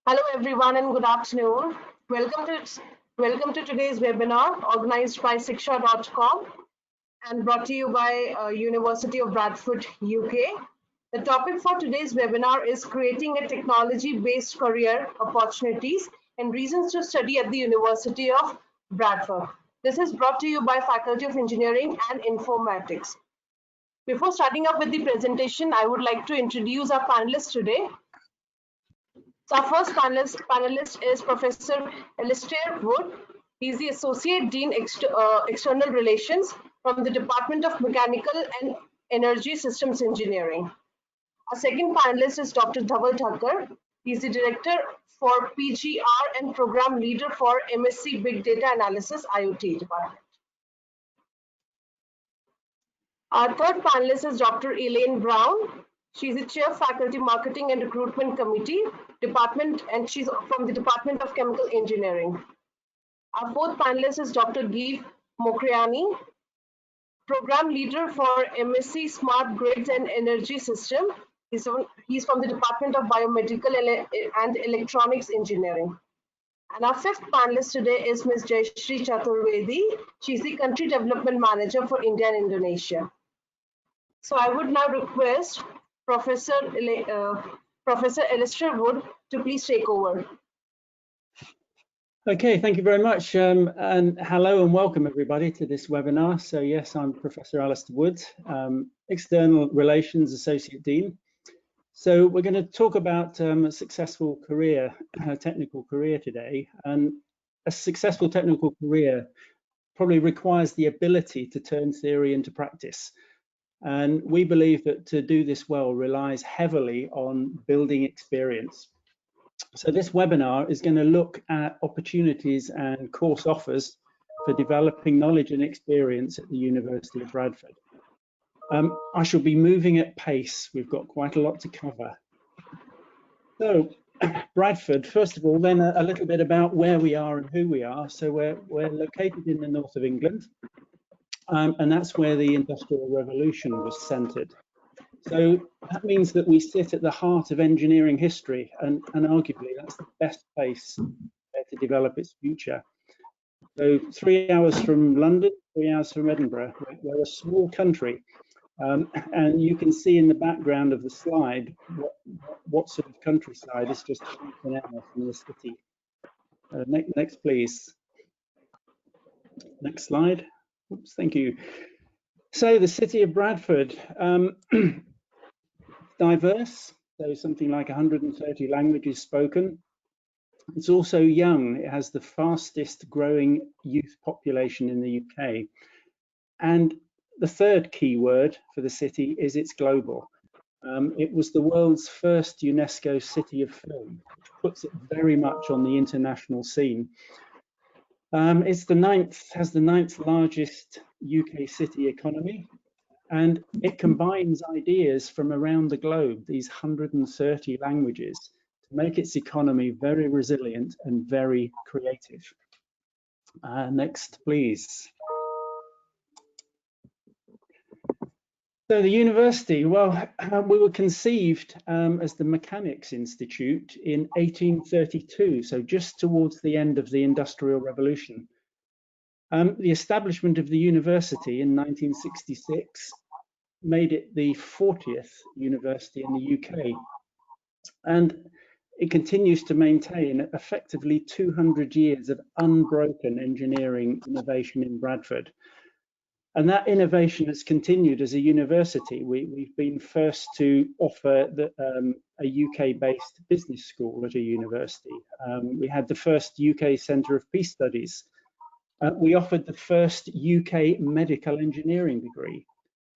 Hello everyone and good afternoon. Welcome to today's webinar organized by Shiksha.com and brought to you by University of Bradford, UK. The topic for today's webinar is creating a technology-based career opportunities and reasons to study at the University of Bradford. This is brought to you by Faculty of Engineering and Informatics. Before starting up with the presentation, I would like to introduce our panelists today. So our first panelist is Professor Alistair Wood. He's the Associate Dean External Relations from the Department of Mechanical and Energy Systems Engineering. Our second panelist is Dr. Dhaval Thakkar. He's the Director for PGR and Program Leader for MSc Big Data Analysis IoT Department. Our third panelist is Dr. Elaine Brown. She's the Chair Faculty Marketing and Recruitment Committee Department, and she's from the Department of Chemical Engineering. Our fourth panelist is Dr. Geev Mokriani, Program Leader for MSc Smart Grids and Energy System. He's from the Department of Biomedical and Electronics Engineering. And our fifth panelist today is Ms. Jayashree Chaturvedi. She's the Country Development Manager for India and Indonesia. So I would now request Professor Alistair Wood to please take over. Okay, thank you very much. And hello and welcome everybody to this webinar. So yes, I'm Professor Alistair Wood, External Relations Associate Dean. So we're going to talk about a successful career, technical career today. And a successful technical career probably requires the ability to turn theory into practice. And we believe that to do this well relies heavily on building experience. So this webinar is going to look at opportunities and course offers for developing knowledge and experience at the University of Bradford. I shall be moving at pace. We've got quite a lot to cover. So Bradford, first of all, then a little bit about where we are and who we are. So we're located in the north of England. And that's where the Industrial Revolution was centered. So that means that we sit at the heart of engineering history, and arguably that's the best place to develop its future. So 3 hours from London, 3 hours from Edinburgh. We're a small country, and you can see in the background of the slide what sort of countryside is just half an hour from the city. Next, please. Next slide. Oops, thank you. So the city of Bradford, diverse, so something like 130 languages spoken. It's also young. It has the fastest growing youth population in the UK. And the third key word for the city is it's global. It was the world's first UNESCO City of Film, which puts it very much on the international scene. It's has the ninth largest UK city economy, and it combines ideas from around the globe, these 130 languages, to make its economy very resilient and very creative. Next, please. So the university, well, we were conceived as the Mechanics Institute in 1832, so just towards the end of the Industrial Revolution. The establishment of the university in 1966 made it the 40th university in the UK. And it continues to maintain effectively 200 years of unbroken engineering innovation in Bradford. And that innovation has continued as a university. We've been first to offer a UK-based business school at a university. We had the first UK Centre of Peace Studies. We offered the first UK medical engineering degree.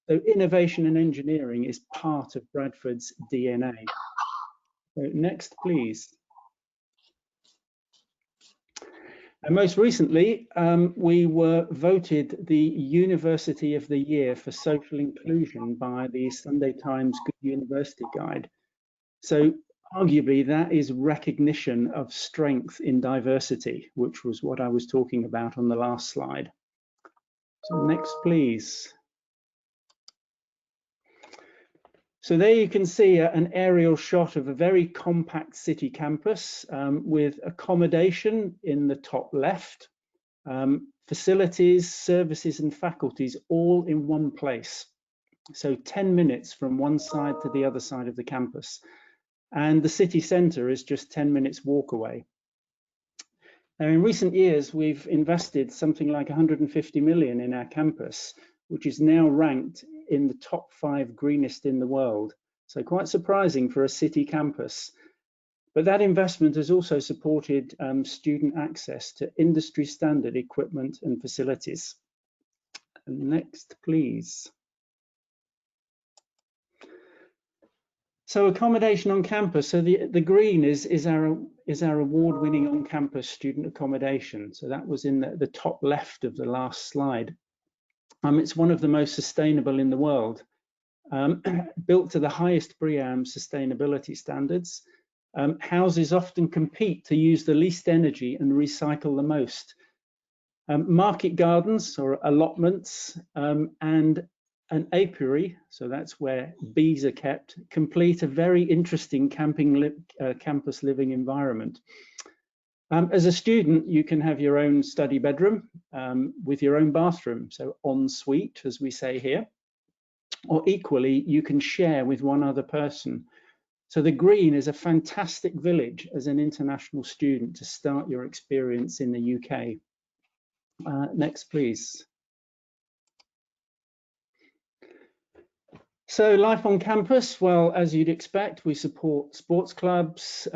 So innovation and engineering is part of Bradford's DNA. So next, please. And most recently, we were voted the University of the Year for Social Inclusion by the Sunday Times Good University Guide. So arguably that is recognition of strength in diversity, which was what I was talking about on the last slide. So next, please. So there you can see an aerial shot of a very compact city campus with accommodation in the top left, facilities, services and faculties all in one place. So 10 minutes from one side to the other side of the campus. And the city centre is just 10 minutes walk away. Now, in recent years, we've invested something like 150 million in our campus, which is now ranked in the top 5 greenest in the world. So quite surprising for a city campus. But that investment has also supported student access to industry standard equipment and facilities. Next, please. So accommodation on campus. So the green is our award-winning on-campus student accommodation. So that was in the top left of the last slide. It's one of the most sustainable in the world, built to the highest BREEAM sustainability standards. Houses often compete to use the least energy and recycle the most. Market gardens or allotments and an apiary, so that's where bees are kept, complete a very interesting campus living environment. As a student, you can have your own study bedroom with your own bathroom, so en suite, as we say here, or equally, you can share with one other person. So the green is a fantastic village as an international student to start your experience in the UK. Next, please. So life on campus, well, as you'd expect, we support sports clubs,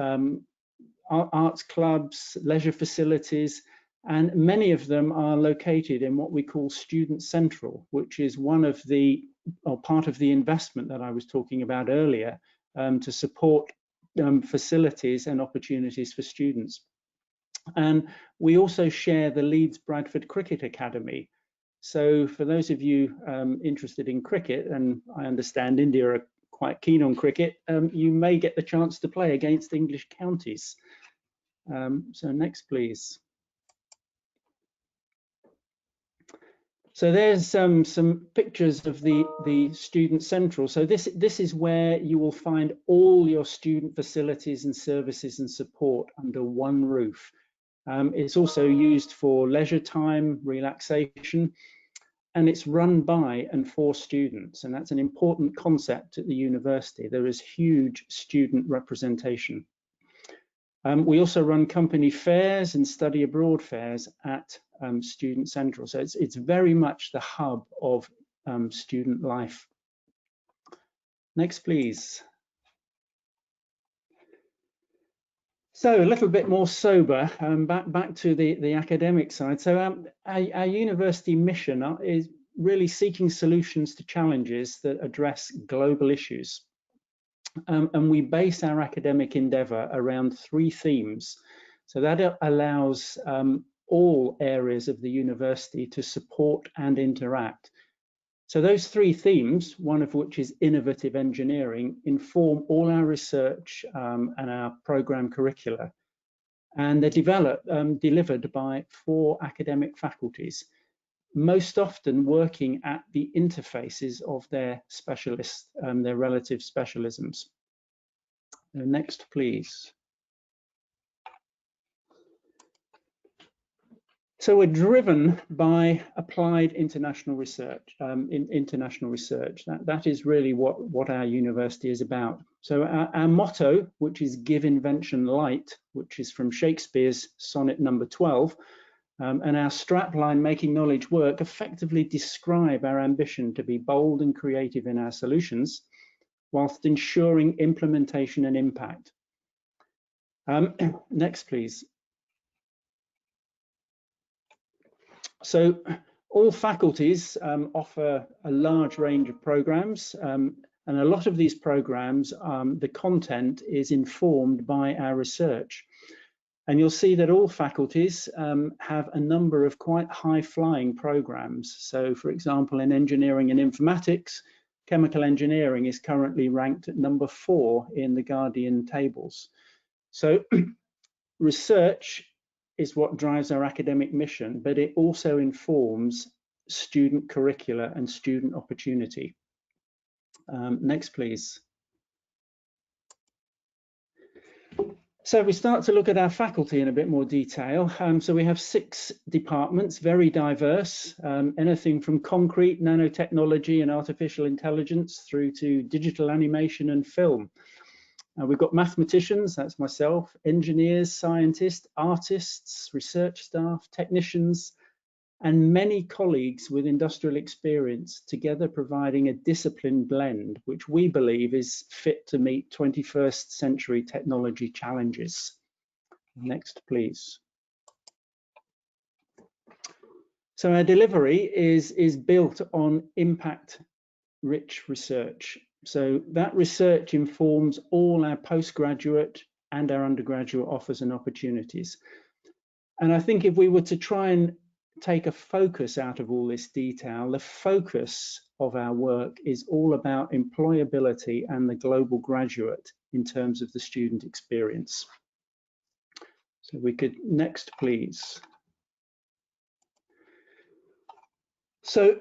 arts clubs, leisure facilities, and many of them are located in what we call Student Central, which is one of the, or part of the investment that I was talking about earlier to support facilities and opportunities for students. And we also share the Leeds Bradford Cricket Academy. So for those of you interested in cricket, and I understand India are quite keen on cricket, you may get the chance to play against English counties. So next, please. So there's some pictures of the Student Central. So this is where you will find all your student facilities and services and support under one roof. It's also used for leisure time, relaxation, and it's run by and for students. And that's an important concept at the university. There is huge student representation. We also run company fairs and study abroad fairs at Student Central. So it's very much the hub of student life. Next, please. So a little bit more sober, back to the academic side. So our university mission is really seeking solutions to challenges that address global issues. And we base our academic endeavour around 3 themes. So that allows all areas of the university to support and interact. So those 3 themes, one of which is innovative engineering, inform all our research and our programme curricula. And they're delivered by 4 academic faculties, most often working at the interfaces of their specialists, their relative specialisms. Next, please. So we're driven by applied international research. That is really what our university is about. So our motto, which is "Give Invention Light," which is from Shakespeare's Sonnet Number 12, and our strapline "Making Knowledge Work" effectively describe our ambition to be bold and creative in our solutions, whilst ensuring implementation and impact. Next, please. So all faculties offer a large range of programs, and a lot of these programs, the content is informed by our research. And you'll see that all faculties have a number of quite high-flying programs. So for example, in engineering and informatics, chemical engineering is currently ranked at number 4 in the Guardian tables. So research is what drives our academic mission, but it also informs student curricula and student opportunity. Next, please. So we start to look at our faculty in a bit more detail. So we have 6 departments, very diverse, anything from concrete, nanotechnology and artificial intelligence through to digital animation and film. We've got mathematicians, that's myself, engineers, scientists, artists, research staff, technicians, and many colleagues with industrial experience, together providing a disciplined blend, which we believe is fit to meet 21st century technology challenges. Next, please. So our delivery is built on impact-rich research. So that research informs all our postgraduate and our undergraduate offers and opportunities. And I think if we were to try and take a focus out of all this detail, the focus of our work is all about employability and the global graduate in terms of the student experience. So we could, next please. So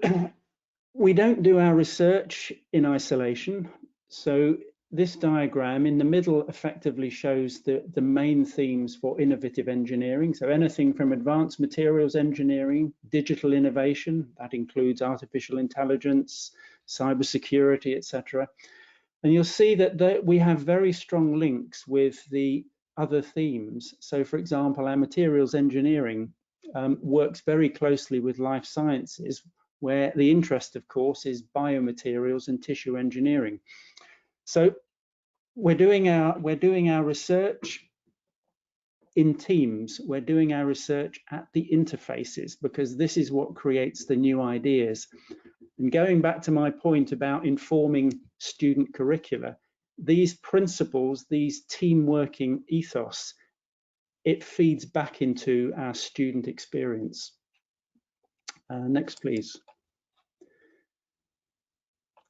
we don't do our research in isolation. So this diagram in the middle effectively shows the main themes for innovative engineering. So anything from advanced materials engineering, digital innovation, that includes artificial intelligence, cyber security, etc. And you'll see that we have very strong links with the other themes. So for example, our materials engineering works very closely with life sciences, where the interest, of course, is biomaterials and tissue engineering. So we're doing our research in teams. We're doing our research at the interfaces, because this is what creates the new ideas. And going back to my point about informing student curricula, these principles, these team working ethos, it feeds back into our student experience. Next, please.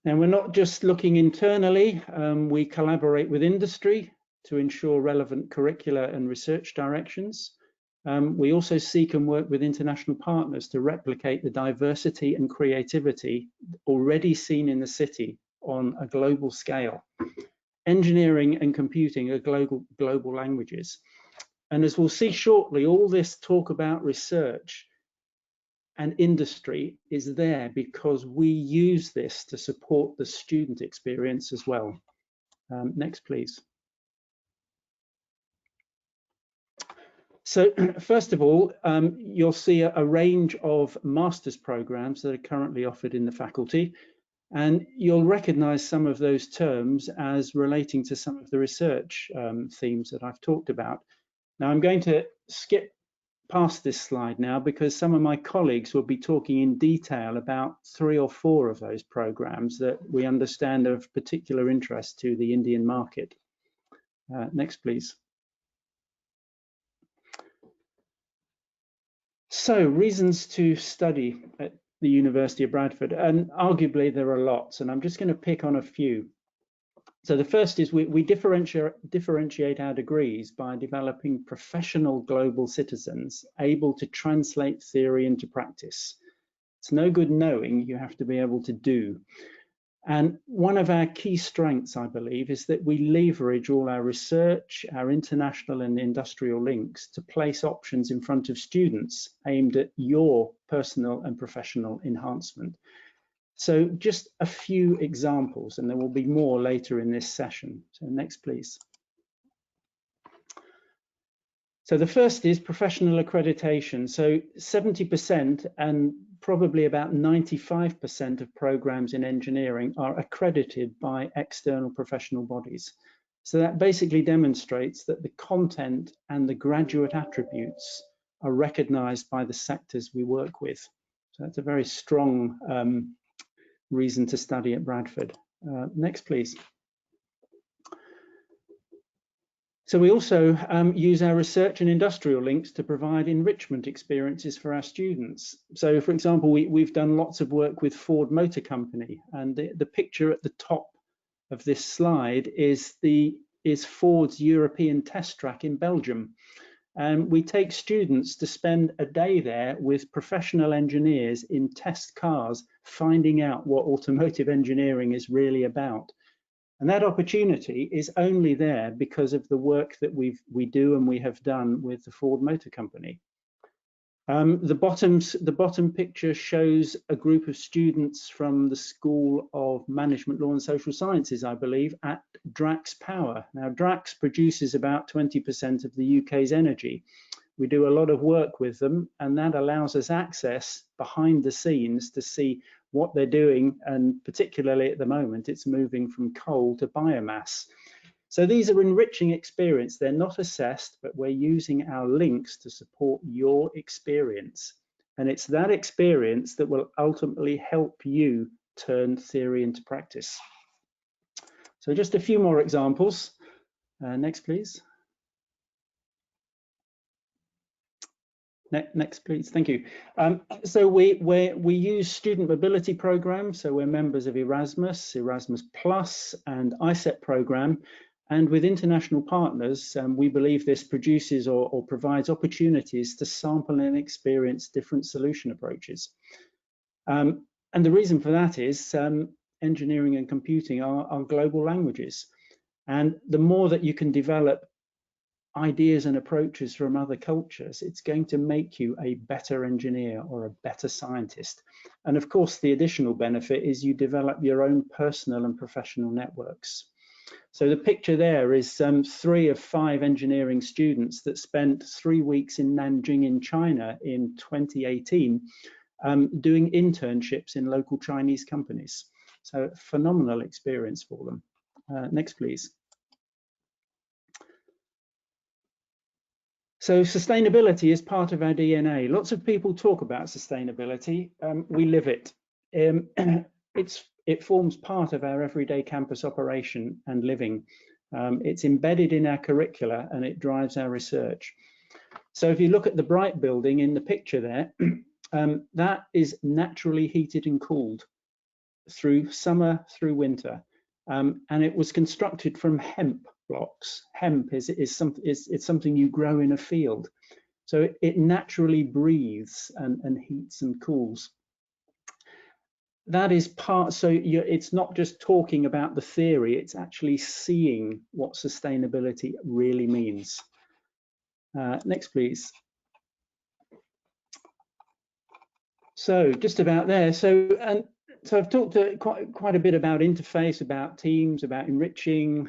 And we're not just looking internally, we collaborate with industry to ensure relevant curricula and research directions. We also seek and work with international partners to replicate the diversity and creativity already seen in the city on a global scale. Engineering and computing are global languages. And as we'll see shortly, all this talk about research and industry is there because we use this to support the student experience as well. Next, please. So first of all, you'll see a range of master's programs that are currently offered in the faculty, and you'll recognize some of those terms as relating to some of the research themes that I've talked about. Now I'm going to skip past this slide now because some of my colleagues will be talking in detail about 3 or 4 of those programs that we understand are of particular interest to the Indian market. Next, please. So, reasons to study at the University of Bradford, and arguably there are lots, and I'm just going to pick on a few. So the first is we differentiate our degrees by developing professional global citizens able to translate theory into practice. It's no good knowing, you have to be able to do. And one of our key strengths, I believe, is that we leverage all our research, our international and industrial links to place options in front of students aimed at your personal and professional enhancement. So just a few examples, and there will be more later in this session. So next, please. So the first is professional accreditation. So 70% and probably about 95% of programs in engineering are accredited by external professional bodies. So that basically demonstrates that the content and the graduate attributes are recognized by the sectors we work with. So that's a very strong reason to study at Bradford. Next, please. So we also use our research and industrial links to provide enrichment experiences for our students. So for example, we've done lots of work with Ford Motor Company, and the picture at the top of this slide is Ford's European test track in Belgium. And we take students to spend a day there with professional engineers in test cars, finding out what automotive engineering is really about. And that opportunity is only there because of the work that we do and we have done with the Ford Motor Company. The bottom picture shows a group of students from the School of Management, Law and Social Sciences, I believe, at Drax Power. Now, Drax produces about 20% of the UK's energy. We do a lot of work with them, and that allows us access behind the scenes to see what they're doing, and particularly at the moment, it's moving from coal to biomass. So these are enriching experience. They're not assessed, but we're using our links to support your experience. And it's that experience that will ultimately help you turn theory into practice. So just a few more examples. Next, please. Next, please. Thank you. So we use student mobility programs. So we're members of Erasmus, Erasmus Plus, and ICEP program. And with international partners, we believe this produces or provides opportunities to sample and experience different solution approaches. And the reason for that is engineering and computing are global languages. And the more that you can develop ideas and approaches from other cultures, it's going to make you a better engineer or a better scientist. And of course, the additional benefit is you develop your own personal and professional networks. So the picture there is 3 of 5 engineering students that spent 3 weeks in Nanjing in China in 2018 doing internships in local Chinese companies. So phenomenal experience for them. Next, please. So sustainability is part of our DNA. Lots of people talk about sustainability. We live it. It forms part of our everyday campus operation and living. It's embedded in our curricula and it drives our research. So if you look at the Bright building in the picture there, that is naturally heated and cooled through summer, through winter. And it was constructed from hemp blocks. Hemp is something you grow in a field. So it naturally breathes and heats and cools. That is part, so it's not just talking about the theory, it's actually seeing what sustainability really means. Next, please. So just about there. So I've talked quite a bit about interface, about teams, about enriching,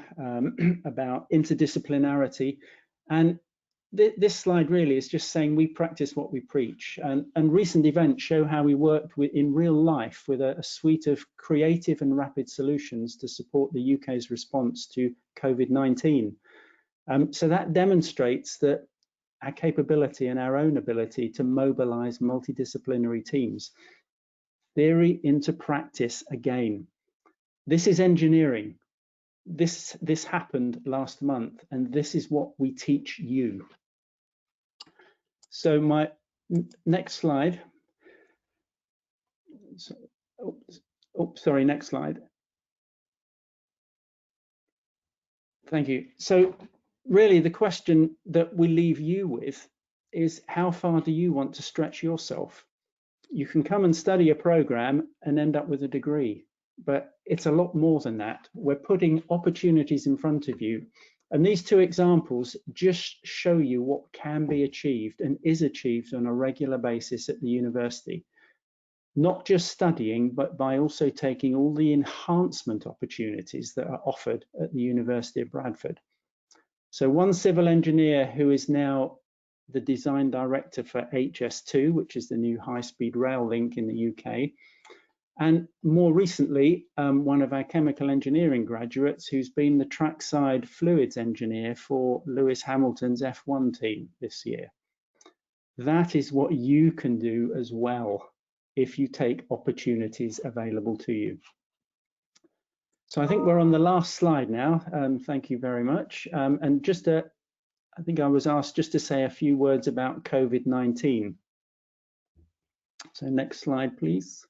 about interdisciplinarity. And this slide really is just saying we practice what we preach. And recent events show how we worked in real life with a suite of creative and rapid solutions to support the UK's response to COVID-19. So that demonstrates that our capability and our own ability to mobilize multidisciplinary teams. Theory into practice again. This is engineering. This happened last month, and this is what we teach you. So my next slide. Sorry, next slide. Thank you. So really the question that we leave you with is, how far do you want to stretch yourself? You can come and study a program and end up with a degree, but it's a lot more than that. We're putting opportunities in front of you. And these 2 examples just show you what can be achieved and is achieved on a regular basis at the university. Not just studying, but by also taking all the enhancement opportunities that are offered at the University of Bradford. So one civil engineer who is now the design director for HS2, which is the new high-speed rail link in the UK. And more recently, one of our chemical engineering graduates who's been the trackside fluids engineer for Lewis Hamilton's F1 team this year. That is what you can do as well if you take opportunities available to you. So I think we're on the last slide now. Thank you very much. And just I think I was asked just to say a few words about COVID-19. So next slide, please.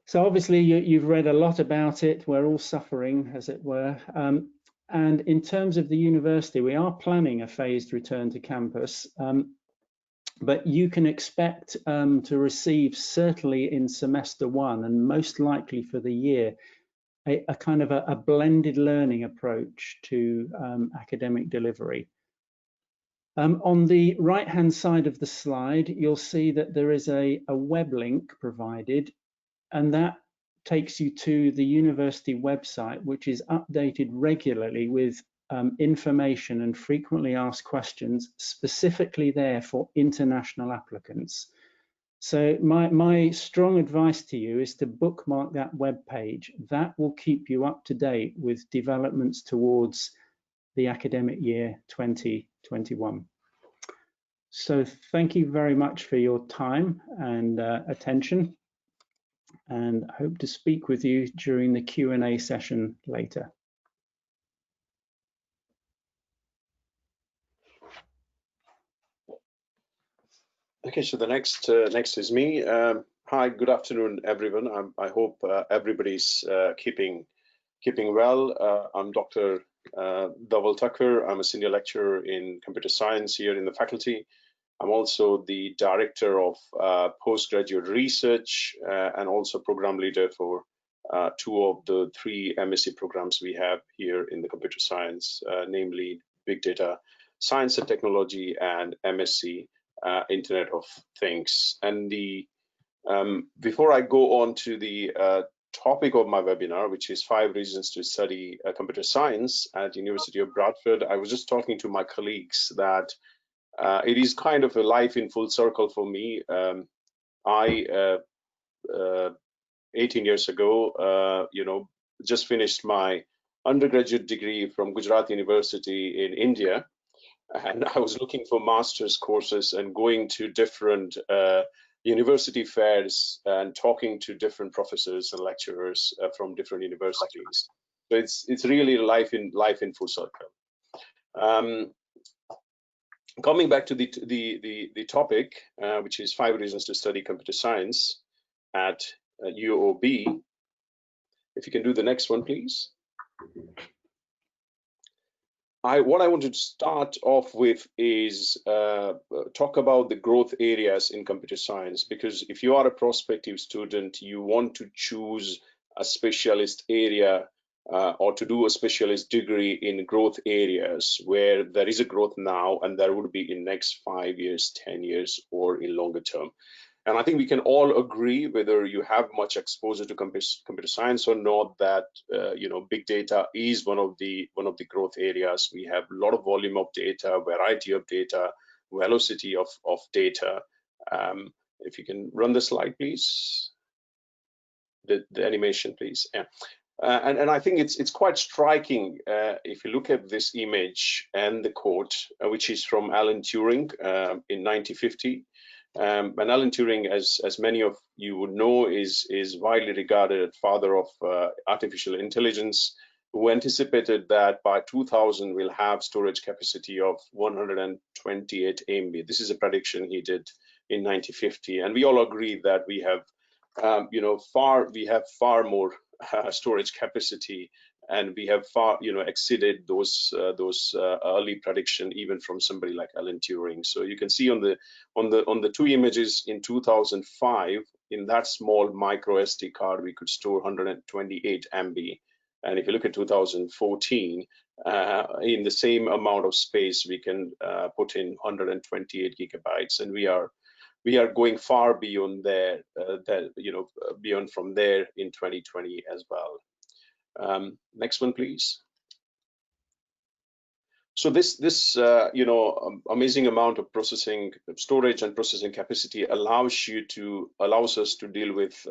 So obviously you've read a lot about it. We're all suffering, as it were. And in terms of the university, we are planning a phased return to campus. but you can expect to receive, certainly in semester one and most likely for the year, a kind of a blended learning approach to academic delivery. On the right-hand side of the slide, you'll see that there is a web link provided, and that takes you to the university website, which is updated regularly with information and frequently asked questions specifically there for international applicants. So my strong advice to you is to bookmark that web page. That will keep you up to date with developments towards the academic year 2021. So thank you very much for your time and attention, and hope to speak with you during the Q&A session later. Okay, so the next is me. Hi, good afternoon, everyone. I hope everybody's keeping well. I'm Dr. Dhaval Thakur. I'm a senior lecturer in computer science here in the faculty. I'm also the director of postgraduate research and also program leader for two of the three MSc programs we have here in the computer science, namely Big Data Science and Technology and MSc Internet of Things. And before I go on to the topic of my webinar, which is 5 reasons to study computer science at University of Bradford, I was just talking to my colleagues that it is kind of a life in full circle for me. I 18 years ago, just finished my undergraduate degree from Gujarat University in India, and I was looking for master's courses and going to different university fairs and talking to different professors and lecturers from different universities. So it's really life in full circle. Coming back to the topic, which is 5 reasons to study computer science at UOB. If you can do the next one, please. What I want to start off with is talk about the growth areas in computer science, because if you are a prospective student, you want to choose a specialist area or to do a specialist degree in growth areas where there is a growth now and there would be in next 5 years, 10 years, or in longer term. And I think we can all agree, whether you have much exposure to computer science or not, that big data is one of the growth areas. We have a lot of volume of data, variety of data, velocity of data. If you can run the slide, please. The animation, please. Yeah. And I think it's quite striking if you look at this image and the quote, which is from Alan Turing in 1950. And Alan Turing, as many of you would know, is widely regarded as father of artificial intelligence, who anticipated that by 2000 we'll have storage capacity of 128 MB. This is a prediction he did in 1950, and we all agree that we have far more storage capacity, and we have far exceeded those early prediction even from somebody like Alan Turing. So you can see on the two images in 2005, in that small micro SD card we could store 128 MB, and if you look at 2014, in the same amount of space we can put in 128 gigabytes, and we are going far beyond there, beyond from there in 2020 as well. Next one, please. So this amazing amount of processing storage and processing capacity allows us to deal with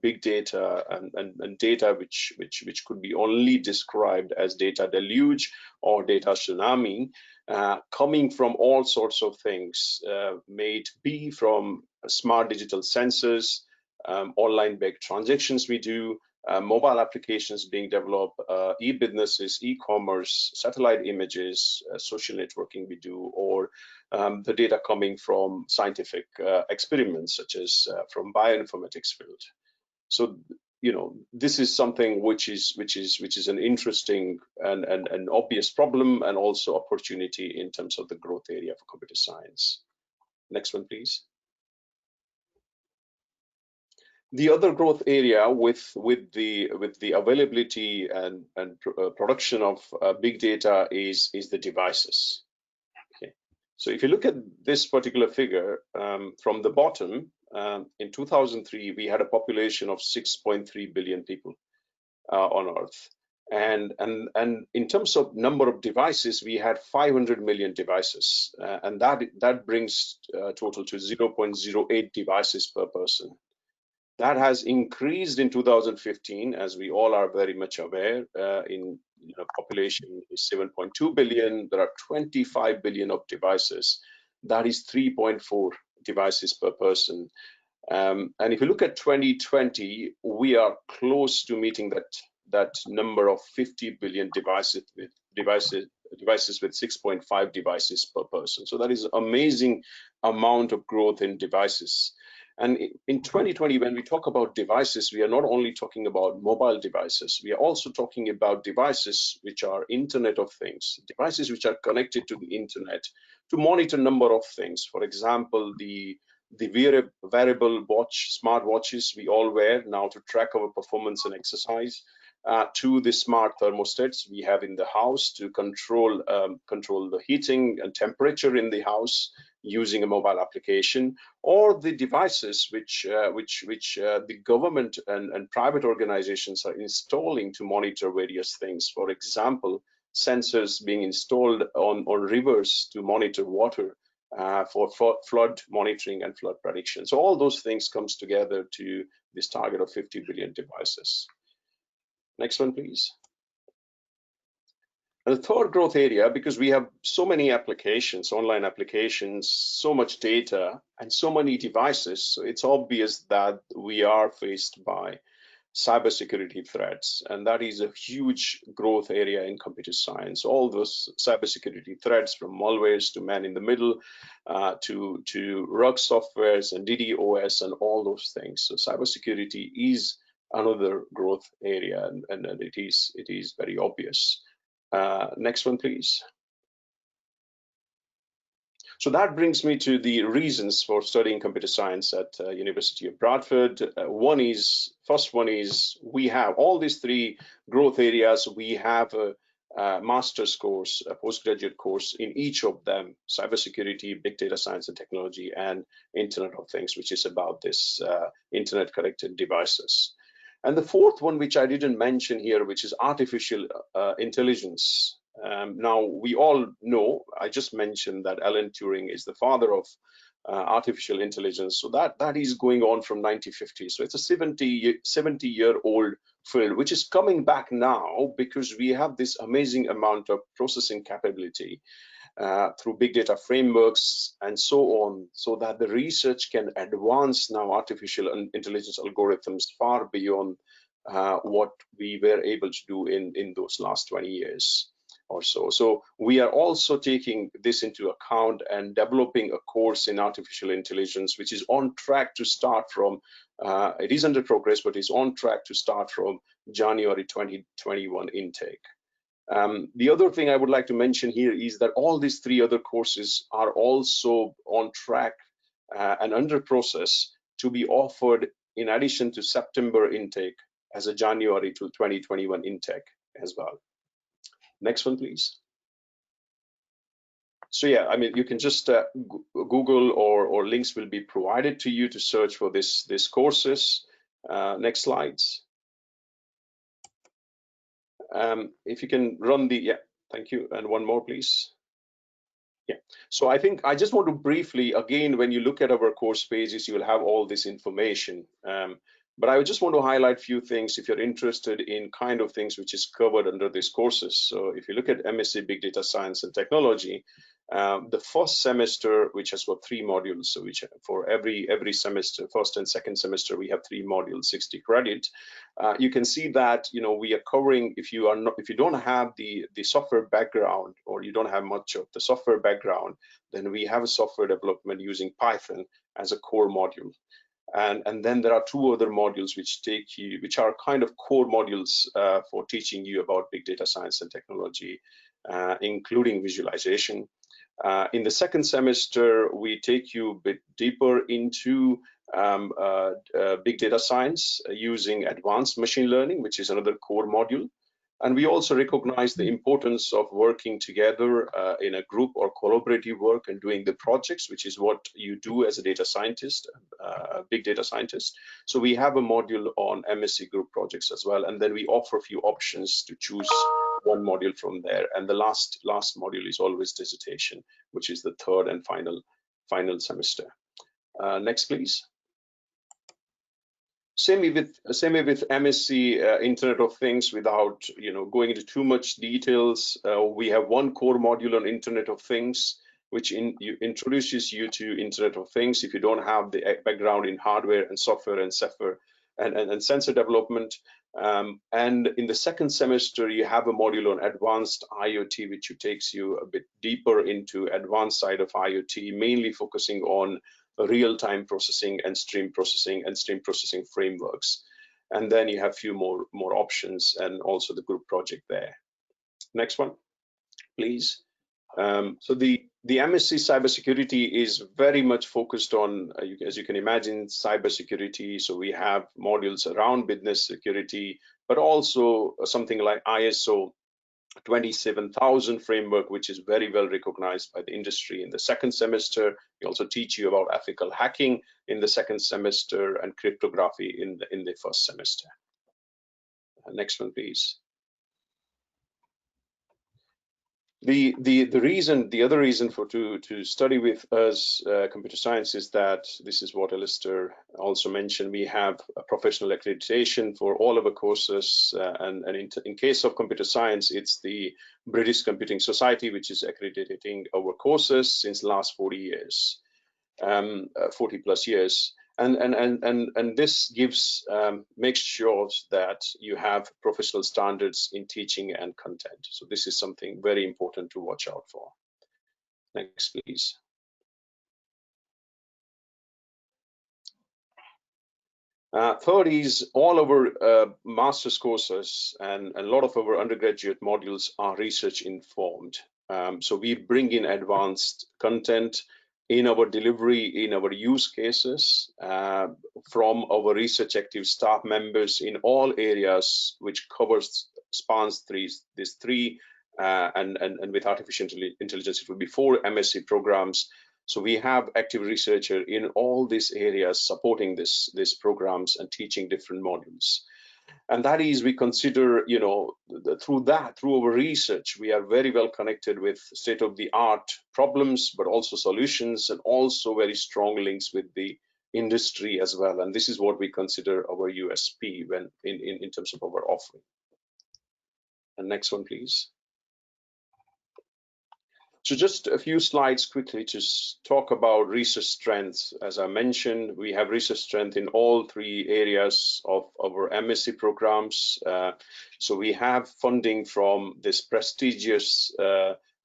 big data and data which could be only described as data deluge or data tsunami, coming from all sorts of things, may it be from smart digital sensors, online bank transactions we do, mobile applications being developed, e-businesses, e-commerce, satellite images, social networking we do, or the data coming from scientific experiments such as from bioinformatics field. So this is something which is an interesting and obvious problem, and also opportunity in terms of the growth area for computer science. Next one, please. The other growth area with the availability and production of big data is the devices. Okay, so if you look at this particular figure from the bottom, in 2003 we had a population of 6.3 billion people on Earth, and in terms of number of devices, we had 500 million devices, and that brings total to 0.08 devices per person. That has increased in 2015, as we all are very much aware. Population is 7.2 billion. There are 25 billion of devices. That is 3.4 devices per person. And if you look at 2020, we are close to meeting that number of 50 billion devices with 6.5 devices per person. So that is an amazing amount of growth in devices. And in 2020, when we talk about devices, we are not only talking about mobile devices, we are also talking about devices which are Internet of Things, devices which are connected to the Internet to monitor a number of things. For example, the wearable watch, smart watches we all wear now to track our performance and exercise, to the smart thermostats we have in the house to control the heating and temperature in the house using a mobile application, or the devices which the government and private organizations are installing to monitor various things. For example, sensors being installed on rivers to monitor water for flood monitoring and flood prediction. So all those things comes together to this target of 50 billion devices. Next one, please. And the third growth area, because we have so many applications, online applications, so much data, and so many devices, so it's obvious that we are faced by cybersecurity threats, and that is a huge growth area in computer science. All those cybersecurity threats, from malwares to man in the middle, to RUG softwares and DDoS and all those things. So cybersecurity is another growth area, and it is very obvious. Next one, please. So that brings me to the reasons for studying computer science at University of Bradford. First one is we have all these three growth areas. We have a master's course, a postgraduate course in each of them: cybersecurity, big data science and technology, and Internet of Things, which is about this internet connected devices. And the fourth one, which I didn't mention here, which is artificial intelligence. Now, we all know, I just mentioned that Alan Turing is the father of artificial intelligence. So that is going on from 1950. So it's a 70-year-old field, which is coming back now because we have this amazing amount of processing capability through big data frameworks and so on, so that the research can advance now artificial intelligence algorithms far beyond what we were able to do in those last 20 years or so. So we are also taking this into account and developing a course in artificial intelligence, which is on track to start from, it is under progress, but is on track to start from January 2021 intake. The other thing I would like to mention here is that all these three other courses are also on track and under process to be offered in addition to September intake as a January to 2021 intake as well. Next one, please. So yeah, I mean, you can just Google or links will be provided to you to search for this courses. Next slides. If you can run the, yeah, thank you. And one more, please. Yeah, so I think I just want to briefly, again, when you look at our course pages, you will have all this information. But I just want to highlight a few things if you're interested in kind of things which is covered under these courses. So if you look at MSc Big Data Science and Technology, the first semester, which has got 3 modules, so which for every semester, first and second semester, we have 3 modules, 60 credit. You can see that, you know, we are covering, if you don't have the software background, or you don't have much of the software background, then we have a software development using Python as a core module. And then there are 2 other modules which are kind of core modules for teaching you about big data science and technology, including visualization. In the second semester, we take you a bit deeper into big data science using advanced machine learning, which is another core module. And we also recognize the importance of working together in a group or collaborative work and doing the projects, which is what you do as a data scientist, big data scientist. So we have a module on MSc group projects as well. And then we offer a few options to choose one module from there. And the last module is always dissertation, which is the third and final semester. Next, please. Same way with MSc Internet of Things. Without going into too much details, we have one core module on Internet of Things, which introduces you to Internet of Things if you don't have the background in hardware and software and sensor development. And in the second semester, you have a module on advanced IoT, which takes you a bit deeper into advanced side of IoT, mainly focusing on real-time processing and stream processing frameworks. And then you have a few more options and also the group project there. Next one, please. So the MSc Cyber Security is very much focused on, as you can imagine, cyber security. So we have modules around business security, but also something like ISO 27000 framework, which is very well recognized by the industry. In the second semester, we also teach you about ethical hacking in the second semester and cryptography in the first semester. Next one, please. The other reason to study with us computer science is that this is what Alistair also mentioned. We have a professional accreditation for all of our courses, and in case of computer science, it's the British Computing Society, which is accrediting our courses since the last 40 years, 40 plus years. And this makes sure that you have professional standards in teaching and content. So this is something very important to watch out for. Next, please. Third is all our master's courses and a lot of our undergraduate modules are research informed. So we bring in advanced content in our delivery, in our use cases, from our research active staff members in all areas, which spans these three, and with artificial intelligence, it will be 4 MSc programs. So we have active researcher in all these areas supporting these programs and teaching different modules. And that is, we consider, through our research, we are very well connected with state-of-the-art problems, but also solutions, and also very strong links with the industry as well. And this is what we consider our USP when in terms of our offering. And next one, please. So just a few slides quickly to talk about research strengths. As I mentioned, we have research strength in all 3 areas of our MSc programs. So we have funding from this prestigious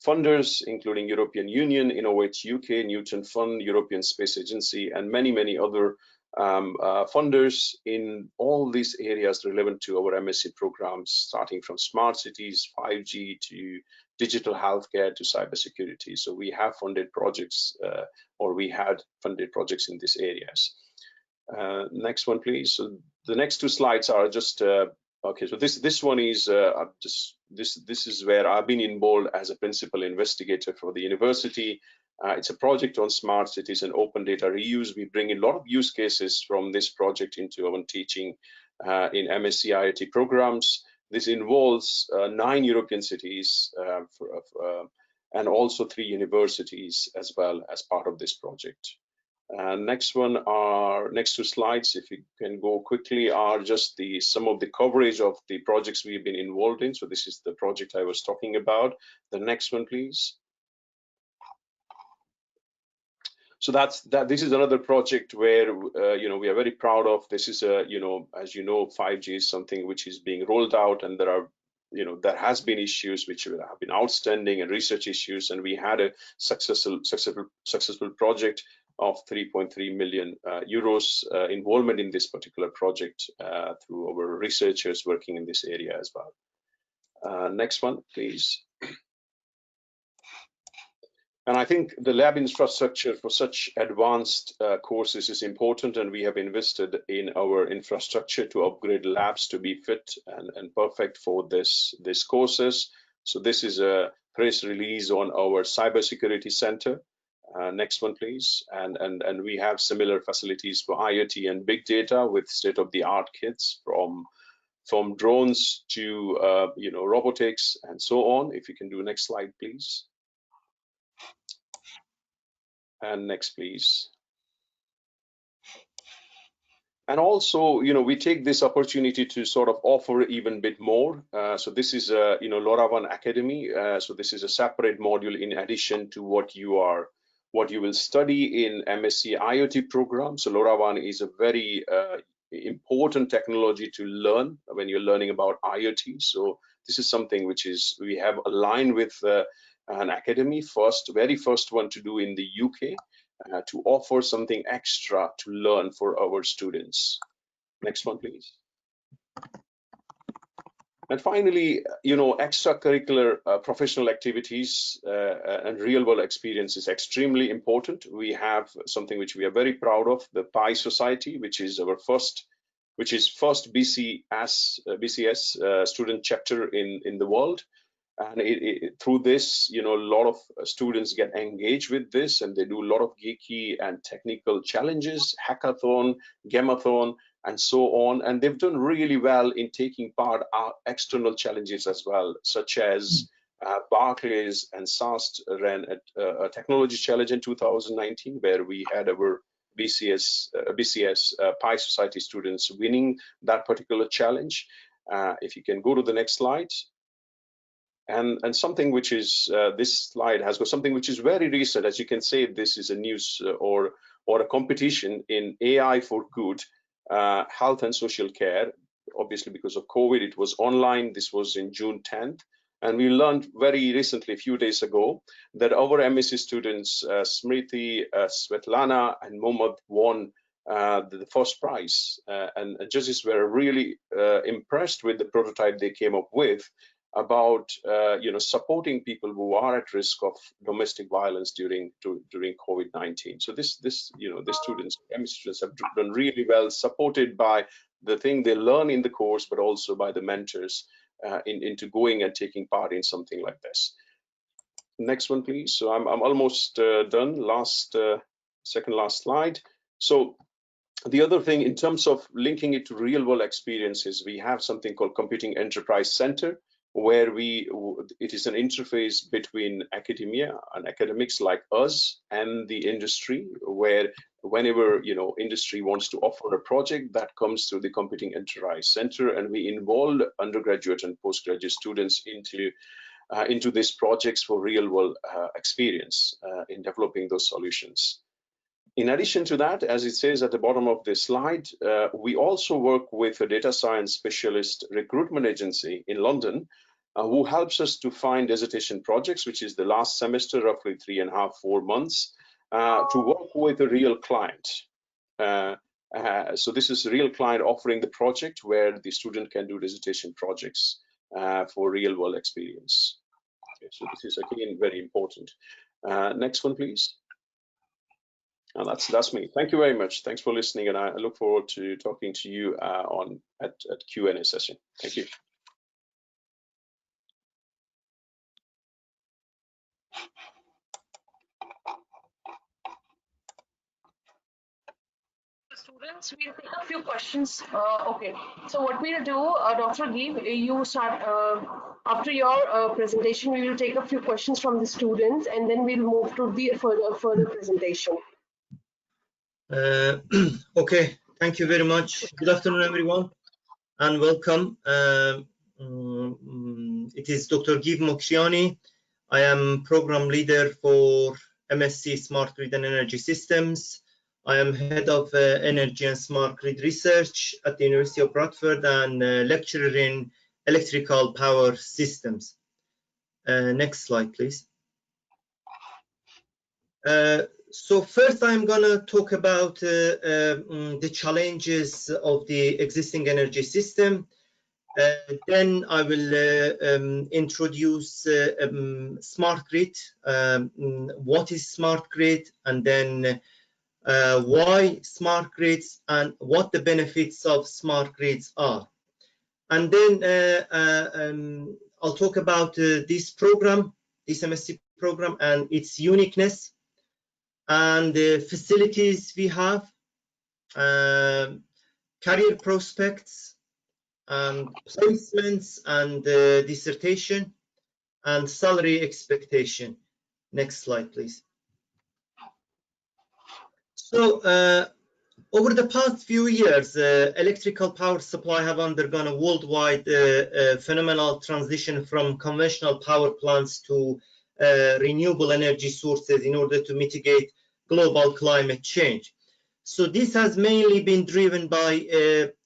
funders, including European Union, Innovate UK, Newton Fund, European Space Agency, and many other funders in all these areas relevant to our MSc programs, starting from smart cities, 5G, to digital healthcare, to cybersecurity. So we have funded projects, or we had funded projects in these areas. Next one, please. So the next 2 slides are just okay. So this one is this is where I've been involved as a principal investigator for the university. It's a project on smart cities and open data reuse. We bring in a lot of use cases from this project into our teaching in MSc IoT programs. This involves 9 European cities and also 3 universities as well as part of this project. Next 2 slides, if you can go quickly, are just some of the coverage of the projects we've been involved in. So this is the project I was talking about. The next one, please. So this is another project where we are very proud of. This is as you know, 5G is something which is being rolled out, and there has been issues which have been outstanding and research issues, and we had a successful project of 3.3 million euros involvement in this particular project through our researchers working in this area as well. Next one, please. And I think the lab infrastructure for such advanced courses is important, and we have invested in our infrastructure to upgrade labs to be fit and perfect for this courses. So this is a press release on our Cyber Security Center. Next one, please. And we have similar facilities for IoT and big data with state-of-the-art kits from drones to robotics and so on. If you can do next slide, please. And next, please. And also, we take this opportunity to sort of offer even a bit more. So this is a, LoRaWAN Academy. So this is a separate module in addition to what you will study in MSc IoT program. So LoRaWAN is a very important technology to learn when you're learning about IoT. So this is something which we have aligned with an academy, very first one to do in the UK, to offer something extra to learn for our students. Next one, please. And finally, extracurricular professional activities and real-world experience is extremely important. We have something which we are very proud of, the Pi Society, which is first BCS student chapter in the world. And through this, a lot of students get engaged with this, and they do a lot of geeky and technical challenges, hackathon, gamathon, and so on. And they've done really well in taking part in external challenges as well, such as Barclays and SAST ran a technology challenge in 2019, where we had our BCS Pi Society students winning that particular challenge. If you can go to the next slide. And something which is, this slide has got something which is very recent. As you can say, this is a news or a competition in AI for good, health and social care. Obviously, because of COVID, it was online. This was in June 10th. And we learned very recently, a few days ago, that our MSc students, Smriti, Svetlana, and Mohammed won the first prize. And judges were really impressed with the prototype they came up with about supporting people who are at risk of domestic violence during COVID-19. So the students, MSc students, have done really well, supported by the thing they learn in the course, but also by the mentors into going and taking part in something like this. Next one, please. So I'm almost done. Second last slide. So the other thing, in terms of linking it to real world experiences, we have something called Computing Enterprise Center, where it is an interface between academia and academics like us and the industry, where whenever industry wants to offer a project, that comes through the Computing Enterprise Center, and we involve undergraduate and postgraduate students into these projects for real world experience in developing those solutions. In addition to that, as it says at the bottom of this slide, we also work with a data science specialist recruitment agency in London who helps us to find dissertation projects, which is the last semester, roughly 3.5 to 4 months, to work with a real client. So this is a real client offering the project where the student can do dissertation projects for real world experience. Okay, so this is again very important. Next one, please. And that's me. Thank you very much. Thanks for listening, and I look forward to talking to you at Q&A session. Thank you. Students, we'll take a few questions. Okay, so what we'll do, Dr. Geeb, you start after your presentation. We will take a few questions from the students, and then we'll move to the further presentation. Okay, thank you very much. Good afternoon, everyone, and welcome. It is Dr. Geeb Mokshiani. I am program leader for MSc Smart Grid and Energy Systems. I am head of Energy and Smart Grid Research at the University of Bradford and lecturer in Electrical Power Systems. Next slide, please. So first, I'm going to talk about the challenges of the existing energy system. Then I will introduce smart grid. What is smart grid, and then why smart grids and what the benefits of smart grids are. And then I'll talk about this program, this MSc program, and its uniqueness, and the facilities we have, career prospects, placements, and dissertation, and salary expectation. Next slide, please. So over the past few years, electrical power supply have undergone a worldwide phenomenal transition from conventional power plants to renewable energy sources in order to mitigate global climate change. So this has mainly been driven by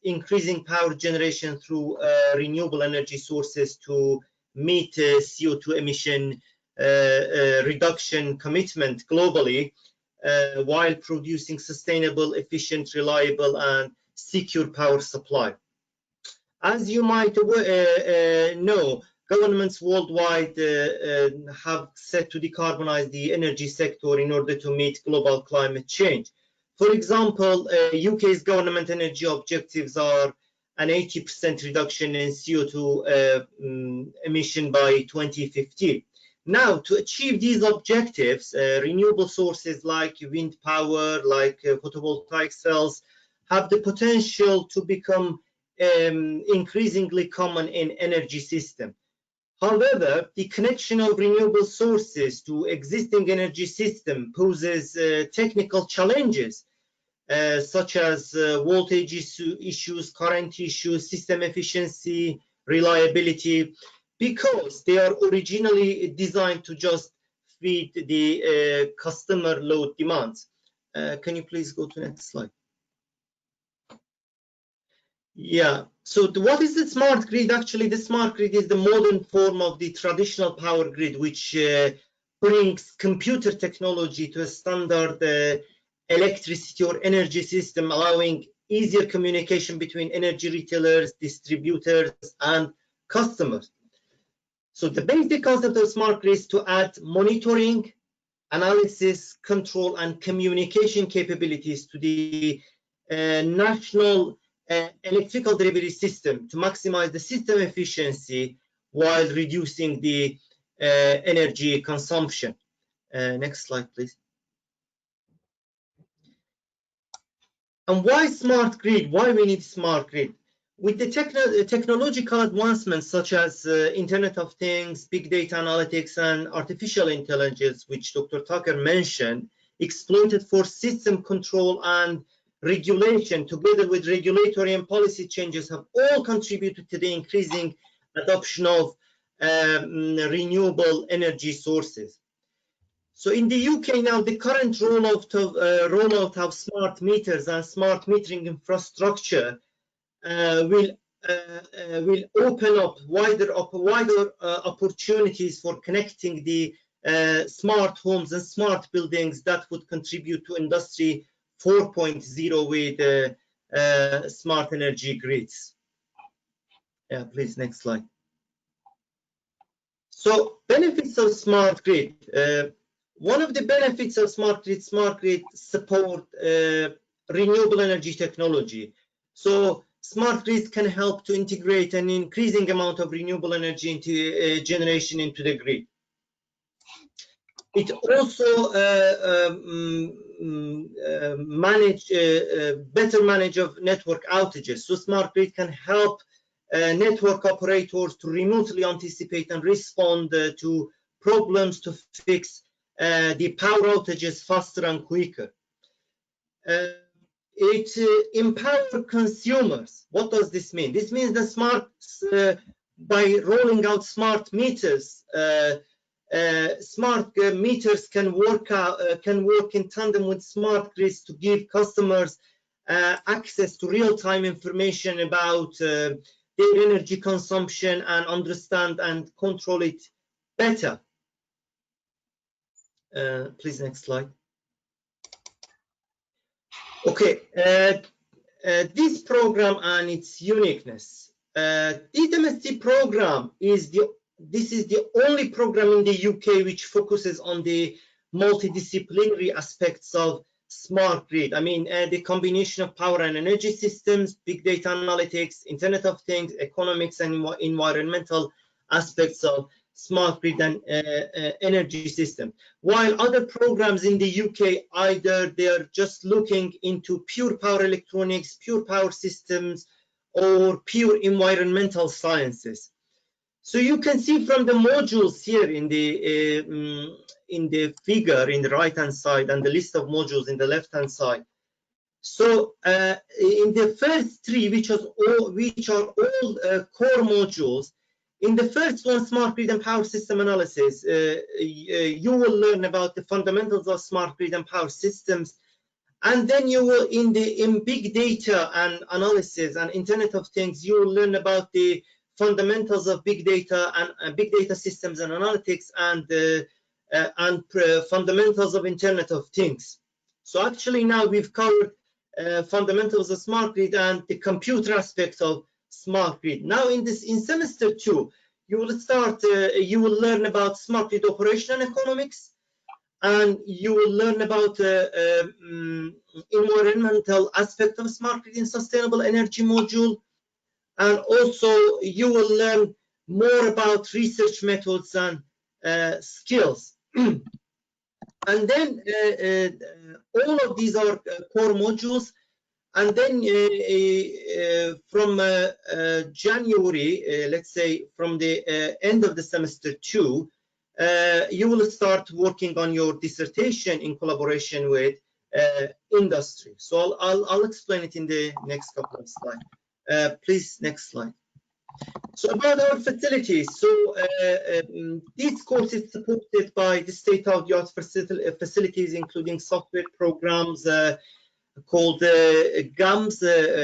increasing power generation through renewable energy sources to meet CO2 emission reduction commitment globally, while producing sustainable, efficient, reliable, and secure power supply. As you might know, governments worldwide have set to decarbonize the energy sector in order to meet global climate change. For example, UK's government energy objectives are an 80% reduction in CO2 emission by 2050. Now, to achieve these objectives, renewable sources like wind power, like photovoltaic cells, have the potential to become increasingly common in energy system. However, the connection of renewable sources to existing energy system poses technical challenges, such as voltage issues, current issues, system efficiency, reliability, because they are originally designed to just feed the customer load demands. Can you please go to the next slide? Yeah, so what is the smart grid? Actually, the smart grid is the modern form of the traditional power grid, which brings computer technology to a standard electricity or energy system, allowing easier communication between energy retailers, distributors, and customers. So the basic concept of smart grid is to add monitoring, analysis, control, and communication capabilities to the national electrical delivery system to maximize the system efficiency while reducing the energy consumption. Next slide, please. And why smart grid? Why we need smart grid? With the technological advancements such as Internet of Things, big data analytics, and artificial intelligence, which Dr. Tucker mentioned, exploited for system control and regulation, together with regulatory and policy changes, have all contributed to the increasing adoption of renewable energy sources. So in the UK now, the current rollout of smart meters and smart metering infrastructure will open up wider opportunities for connecting the smart homes and smart buildings that would contribute to Industry 4.0 with smart energy grids. Yeah, please, next slide. So benefits of smart grid. One of the benefits of smart grid support renewable energy technology. So smart grids can help to integrate an increasing amount of renewable energy into generation into the grid. It also better manage of network outages. So smart grid can help network operators to remotely anticipate and respond to problems to fix the power outages faster and quicker. It empowers consumers. What does this mean? This means that by rolling out smart meters, smart meters can work in tandem with smart grids to give customers access to real-time information about their energy consumption and understand and control it better. Please, next slide. Okay, this program and its uniqueness. this MSc program is the only program in the UK which focuses on the multidisciplinary aspects of smart grid. I mean, the combination of power and energy systems, big data analytics, Internet of Things, economics, and environmental aspects of smart grid and energy system. While other programs in the UK, either they're just looking into pure power electronics, pure power systems, or pure environmental sciences. So you can see from the modules here in the figure in the right hand side and the list of modules in the left hand side. So in the first three, which are all core modules, in the first one, smart grid and power system analysis, you will learn about the fundamentals of smart grid and power systems. And then you will, in big data and analysis and Internet of Things, you will learn about the fundamentals of big data and big data systems and analytics and fundamentals of Internet of Things. So actually now we've covered fundamentals of smart grid and the computer aspects of smart grid. Now in semester 2, you will learn about smart grid operation and economics, and you will learn about environmental aspect of smart grid in sustainable energy module, and also you will learn more about research methods and skills. And then all of these are core modules. And then from January, let's say from the end of the semester 2, you will start working on your dissertation in collaboration with industry. So I'll explain it in the next couple of slides. Please, next slide. So about our facilities, so this course is supported by the state-of-the-art facilities, including software programs called GAMS,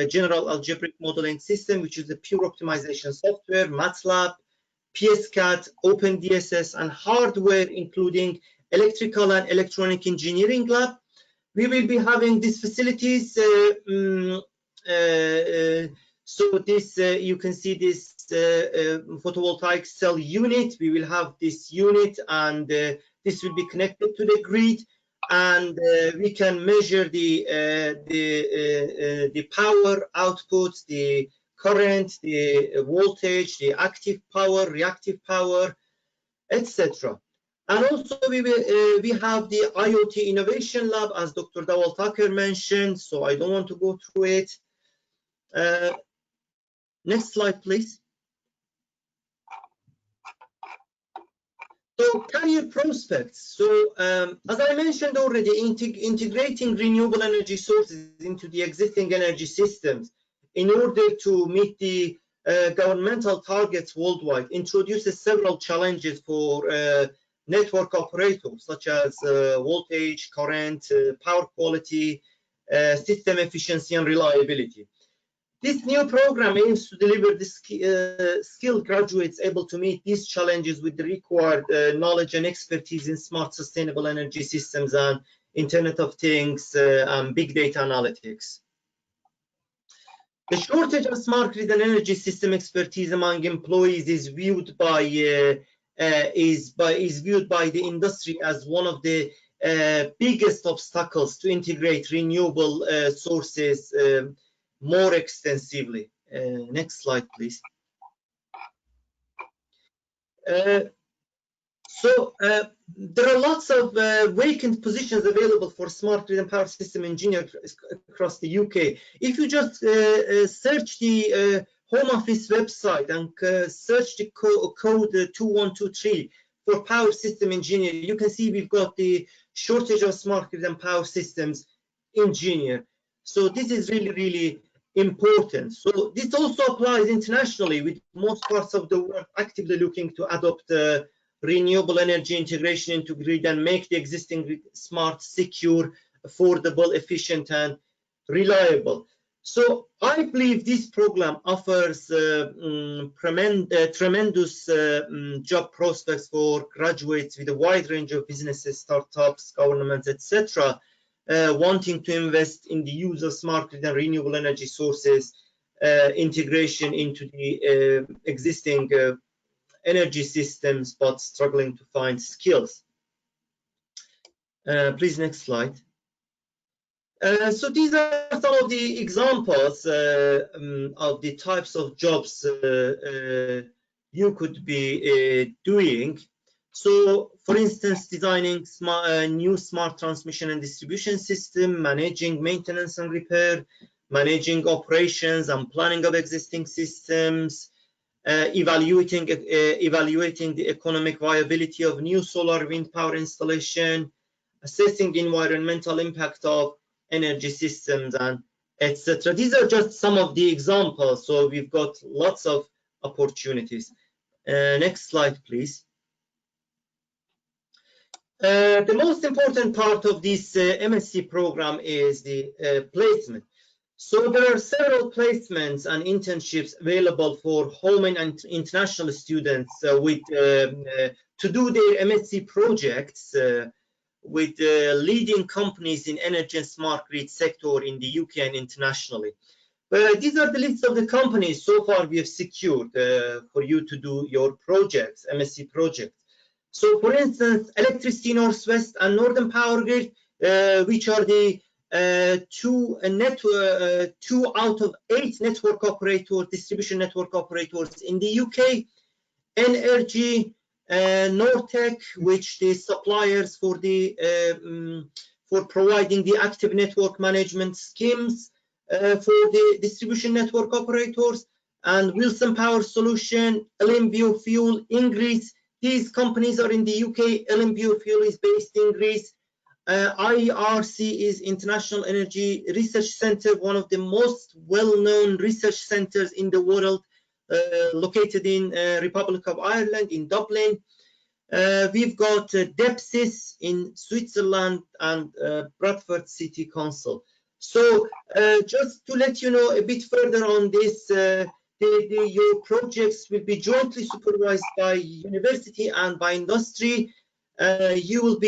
General Algebraic Modeling System, which is a pure optimization software, MATLAB, PSCAD, OpenDSS, and hardware, including electrical and electronic engineering lab. We will be having these facilities. So this, you can see this photovoltaic cell unit. We will have this unit, and this will be connected to the grid, and we can measure the power output, the current, the voltage, the active power, reactive power, etc. And also we have the IoT Innovation Lab, as Dr. Dawal Tucker mentioned, so I don't want to go through it. Next slide, please. So career prospects. So as I mentioned already, integrating renewable energy sources into the existing energy systems in order to meet the governmental targets worldwide introduces several challenges for network operators, such as voltage, current, power quality, system efficiency, and reliability. This new program aims to deliver the skilled graduates able to meet these challenges with the required knowledge and expertise in smart sustainable energy systems and Internet of Things and big data analytics. The shortage of smart grid and energy system expertise among employees is viewed by the industry as one of the biggest obstacles to integrate renewable sources more extensively. Next slide, please. So there are lots of vacant positions available for smart grid and power system engineers across the UK. If you just search the Home Office website and search the code 2123 for power system engineer, you can see we've got the shortage of smart grid and power systems engineer. So this is really, really important. So this also applies internationally, with most parts of the world actively looking to adopt renewable energy integration into grid and make the existing grid smart, secure, affordable, efficient, and reliable. So I believe this program offers tremendous job prospects for graduates with a wide range of businesses, startups, governments, etc., wanting to invest in the use of smart grid and renewable energy sources integration into the existing energy systems, but struggling to find skills. Please, next slide. So these are some of the examples of the types of jobs you could be doing. So, for instance, designing new smart transmission and distribution system, managing maintenance and repair, managing operations and planning of existing systems, evaluating the economic viability of new solar wind power installation, assessing the environmental impact of energy systems, and etc. These are just some of the examples, so we've got lots of opportunities. Next slide, please. The most important part of this MSc program is the placement. So there are several placements and internships available for home and international students to do their MSc projects with leading companies in energy and smart grid sector in the UK and internationally. These are the lists of the companies so far we have secured for you to do your projects, MSc projects. So, for instance, Electricity Northwest and Northern Power Grid, which are the two out of 8 network operators, distribution network operators in the UK. Energy, Nortec, which the suppliers for the for providing the active network management schemes for the distribution network operators, and Wilson Power Solution, LM Biofuel in Greece. These companies are in the UK. LM Biofuel is based in Greece. IRC is International Energy Research Center, one of the most well-known research centers in the world, located in Republic of Ireland, in Dublin. We've got DEPSIS in Switzerland and Bradford City Council. So just to let you know a bit further on this, your projects will be jointly supervised by university and by industry. You will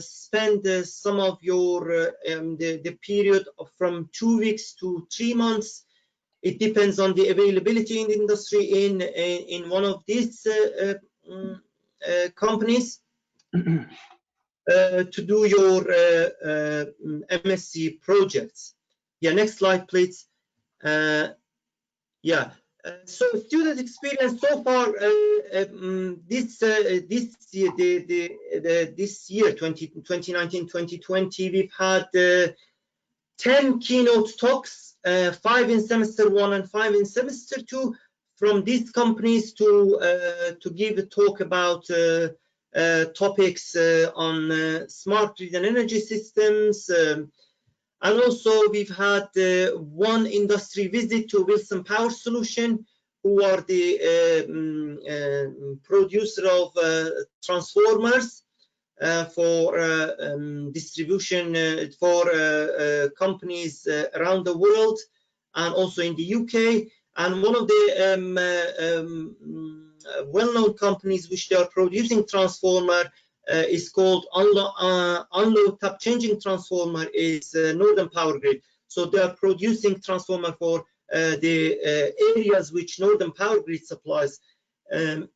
spend some of your the period from 2 weeks to 3 months. It depends on the availability in the industry in one of these companies to do your MSc projects. Yeah, next slide, please. Yeah. So student experience so far this year 2019-2020 we've had 10 keynote talks, 5 in semester 1 and 5 in semester 2 from these companies to give a talk about topics on smart grid and energy systems. And also we've had one industry visit to Wilson Power Solution, who are the producer of transformers for distribution for companies around the world and also in the UK. And one of the well-known companies which they are producing transformer is called unload tap changing transformer is Northern Power Grid. So they are producing transformer for the areas which Northern Power Grid supplies. And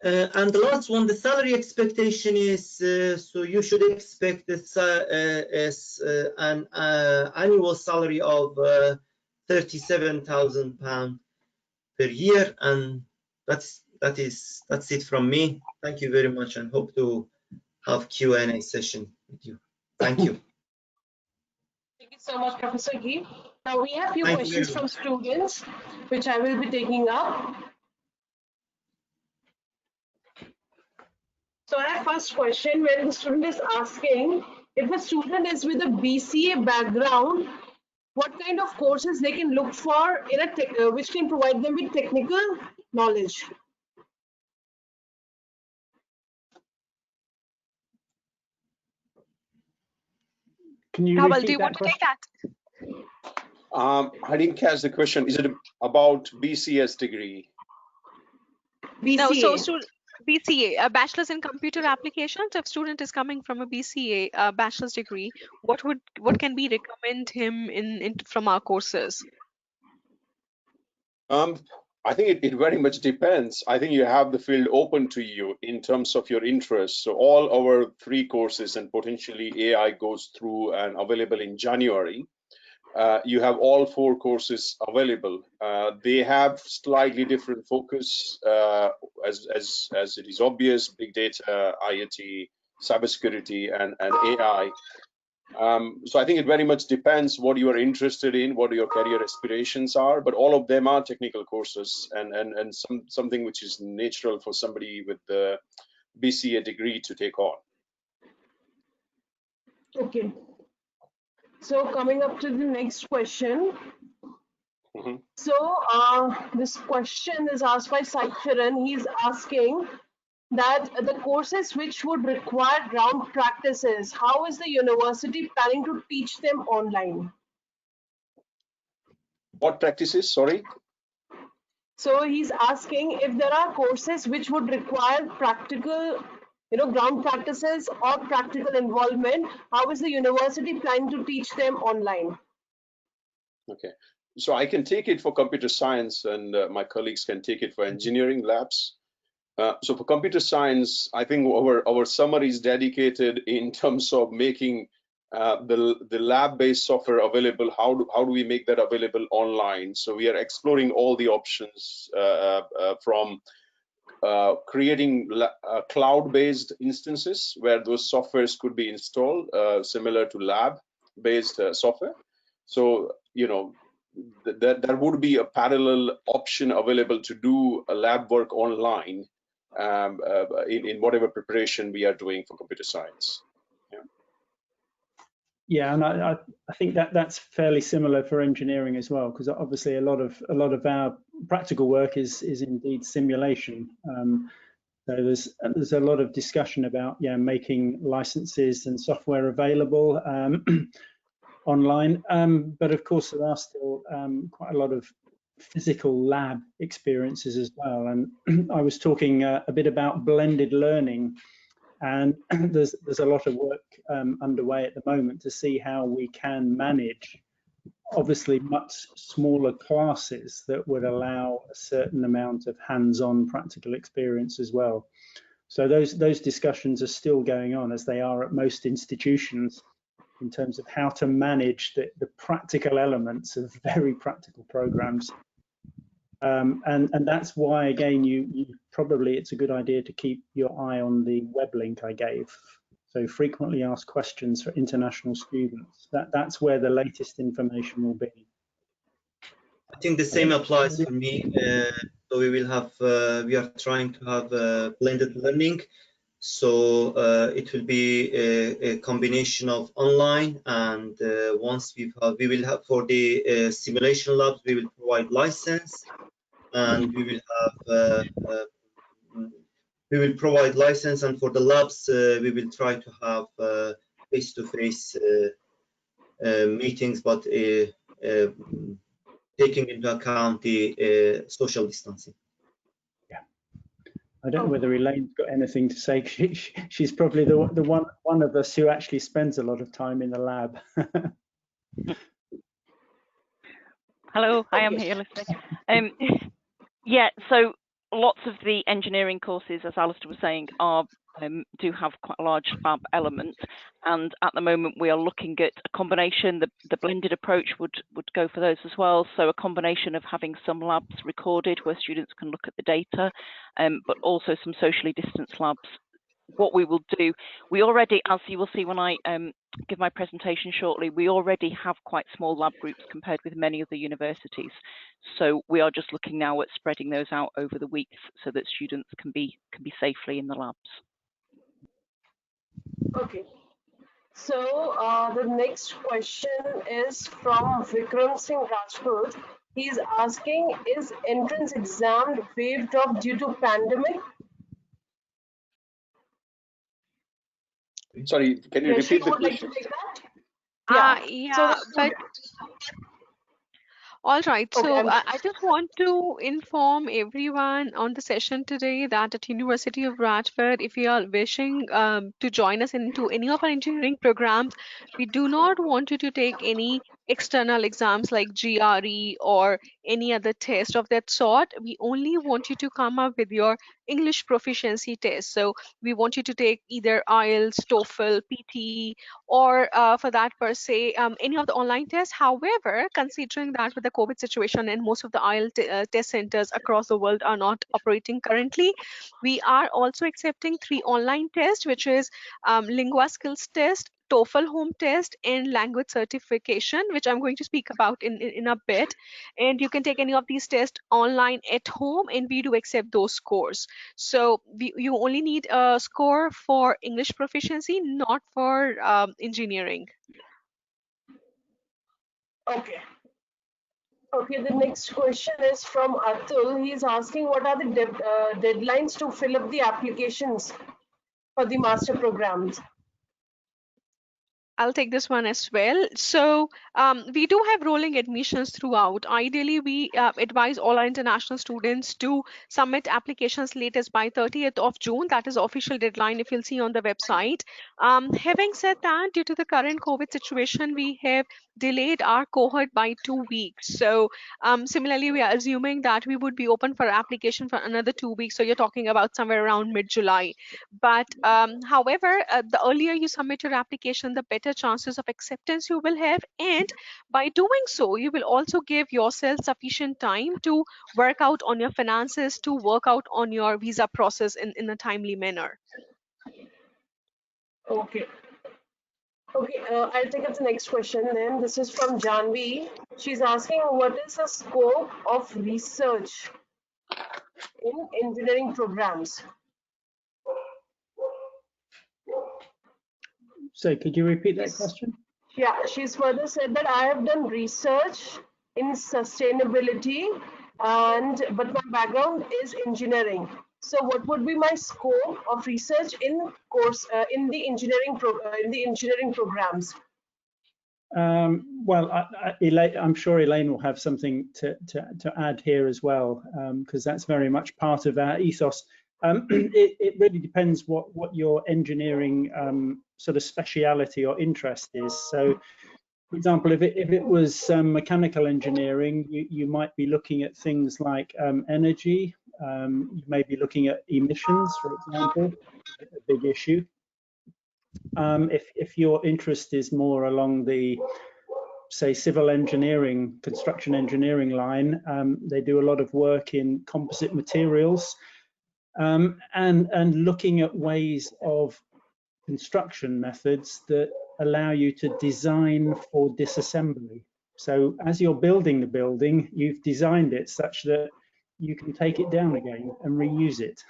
the last one, the salary expectation is, so you should expect this as an annual salary of £37,000 per year, and that's it from me. Thank you very much, and hope to have Q&A session with you. Thank you. Thank you so much, Professor Guy. Now we have a few questions from students, which I will be taking up. So our first question, where the student is asking, if a student is with a BCA background, what kind of courses they can look for in a which can provide them with technical knowledge? Can you Dhaval, repeat do you want to take that? I didn't catch the question. Is it about BCS degree? BCA. No, so BCA, a bachelor's in computer applications. If student is coming from a BCA, bachelor's degree, what can we recommend him in from our courses? I think it very much depends. I think you have the field open to you in terms of your interests. So all our 3 courses and potentially AI goes through and available in January. You have all 4 courses available. They have slightly different focus, as it is obvious: big data, IoT, cybersecurity, and AI. So I think it very much depends what you are interested in, what your career aspirations are, but all of them are technical courses and something which is natural for somebody with the BCA degree to take on. Okay. So coming up to the next question. So this question is asked by Saicharan. He's asking that the courses which would require ground practices, how is the university planning to teach them online? What practices? Sorry. So he's asking if there are courses which would require practical, ground practices or practical involvement, how is the university planning to teach them online? Okay, so I can take it for computer science, and my colleagues can take it for engineering labs. So for computer science, I think our summer is dedicated in terms of making the lab-based software available. How do we make that available online? So we are exploring all the options from creating cloud-based instances where those softwares could be installed, similar to lab-based software. So there would be a parallel option available to do a lab work online in whatever preparation we are doing for computer science. Yeah, and I think that's fairly similar for engineering as well, because obviously a lot of our practical work is indeed simulation. So there's a lot of discussion about making licenses and software available online, but of course there are still quite a lot of physical lab experiences as well. And I was talking a bit about blended learning, and there's a lot of work underway at the moment to see how we can manage obviously much smaller classes that would allow a certain amount of hands-on practical experience as well. So those discussions are still going on, as they are at most institutions, in terms of how to manage the practical elements of very practical programs. And that's why, again, it's a good idea to keep your eye on the web link I gave. So frequently asked questions for international students. That's where the latest information will be. I think the same applies for me. So we are trying to have blended learning. So it will be a combination of online, and once we will have for the simulation labs, we will provide license, and we will provide license, and for the labs we will try to have face-to-face meetings, but taking into account the social distancing. I don't know whether Elaine's got anything to say. She's probably the one of us who actually spends a lot of time in the lab. Hello, I am here listening. Yeah, so lots of the engineering courses, as Alistair was saying, do have quite a large lab element, and at the moment we are looking at a combination. The blended approach would go for those as well. So a combination of having some labs recorded where students can look at the data, but also some socially distanced labs. What we will do, we already, as you will see when I give my presentation shortly, we already have quite small lab groups compared with many other universities. So we are just looking now at spreading those out over the weeks so that students can be safely in the labs. Okay. So the next question is from Vikram Singh Rajput. He's asking, is entrance exam waived off due to pandemic? Sorry, can you repeat the question? Like to take that? Yeah, So but All right, Okay, so I just want to inform everyone on the session today that at University of Bradford, if you are wishing to join us into any of our engineering programs, we do not want you to take any external exams like GRE or any other test of that sort. We only want you to come up with your English proficiency test. So we want you to take either IELTS, TOEFL, PTE, or for that per se, any of the online tests. However, considering that with the COVID situation and most of the IELTS test centers across the world are not operating currently, we are also accepting 3 online tests, which is Lingua Skills Test, TOEFL home test, and language certification, which I'm going to speak about in a bit. And you can take any of these tests online at home, and we do accept those scores. So you only need a score for English proficiency, not for engineering. okay. Okay, the next question is from Atul. He's asking what are the deadlines to fill up the applications for the master programs? I'll take this one as well. So we do have rolling admissions throughout. Ideally, we advise all our international students to submit applications latest by 30th of June. That is official deadline if you'll see on the website. Having said that, due to the current COVID situation, we have delayed our cohort by 2 weeks. So similarly, we are assuming that we would be open for application for another 2 weeks. So you're talking about somewhere around mid-July. But however, the earlier you submit your application, the better chances of acceptance you will have. And by doing so, you will also give yourself sufficient time to work out on your finances, to work out on your visa process in a timely manner. Okay. Okay, I'll take up the next question then. This is from Janvi. She's asking what is the scope of research in engineering programs? So could you repeat that question? Yeah, she's further said that I have done research in sustainability but my background is engineering. So what would be my scope of research in the engineering programs? Well, I'm sure Elaine will have something to add here as well, because that's very much part of our ethos. It really depends what your engineering sort of speciality or interest is. So, for example, if it was mechanical engineering, you might be looking at things like energy. You may be looking at emissions, for example, a big issue. If your interest is more along the, say, civil engineering, construction engineering line, they do a lot of work in composite materials and looking at ways of construction methods that allow you to design for disassembly. So as you're building the building, you've designed it such that you can take it down again and reuse it.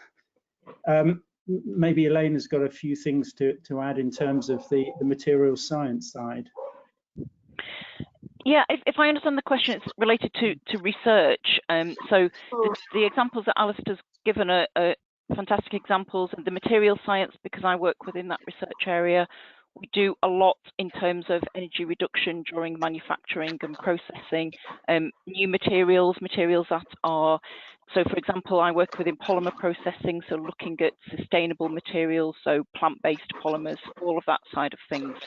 Maybe Elaine has got a few things to add in terms of the material science side. Yeah, if I understand the question, it's related to research. So the examples that Alistair's given are fantastic examples, and the material science, because I work within that research area, we do a lot in terms of energy reduction during manufacturing and processing, new materials that are, so for example, I work within polymer processing, so looking at sustainable materials, so plant-based polymers, all of that side of things.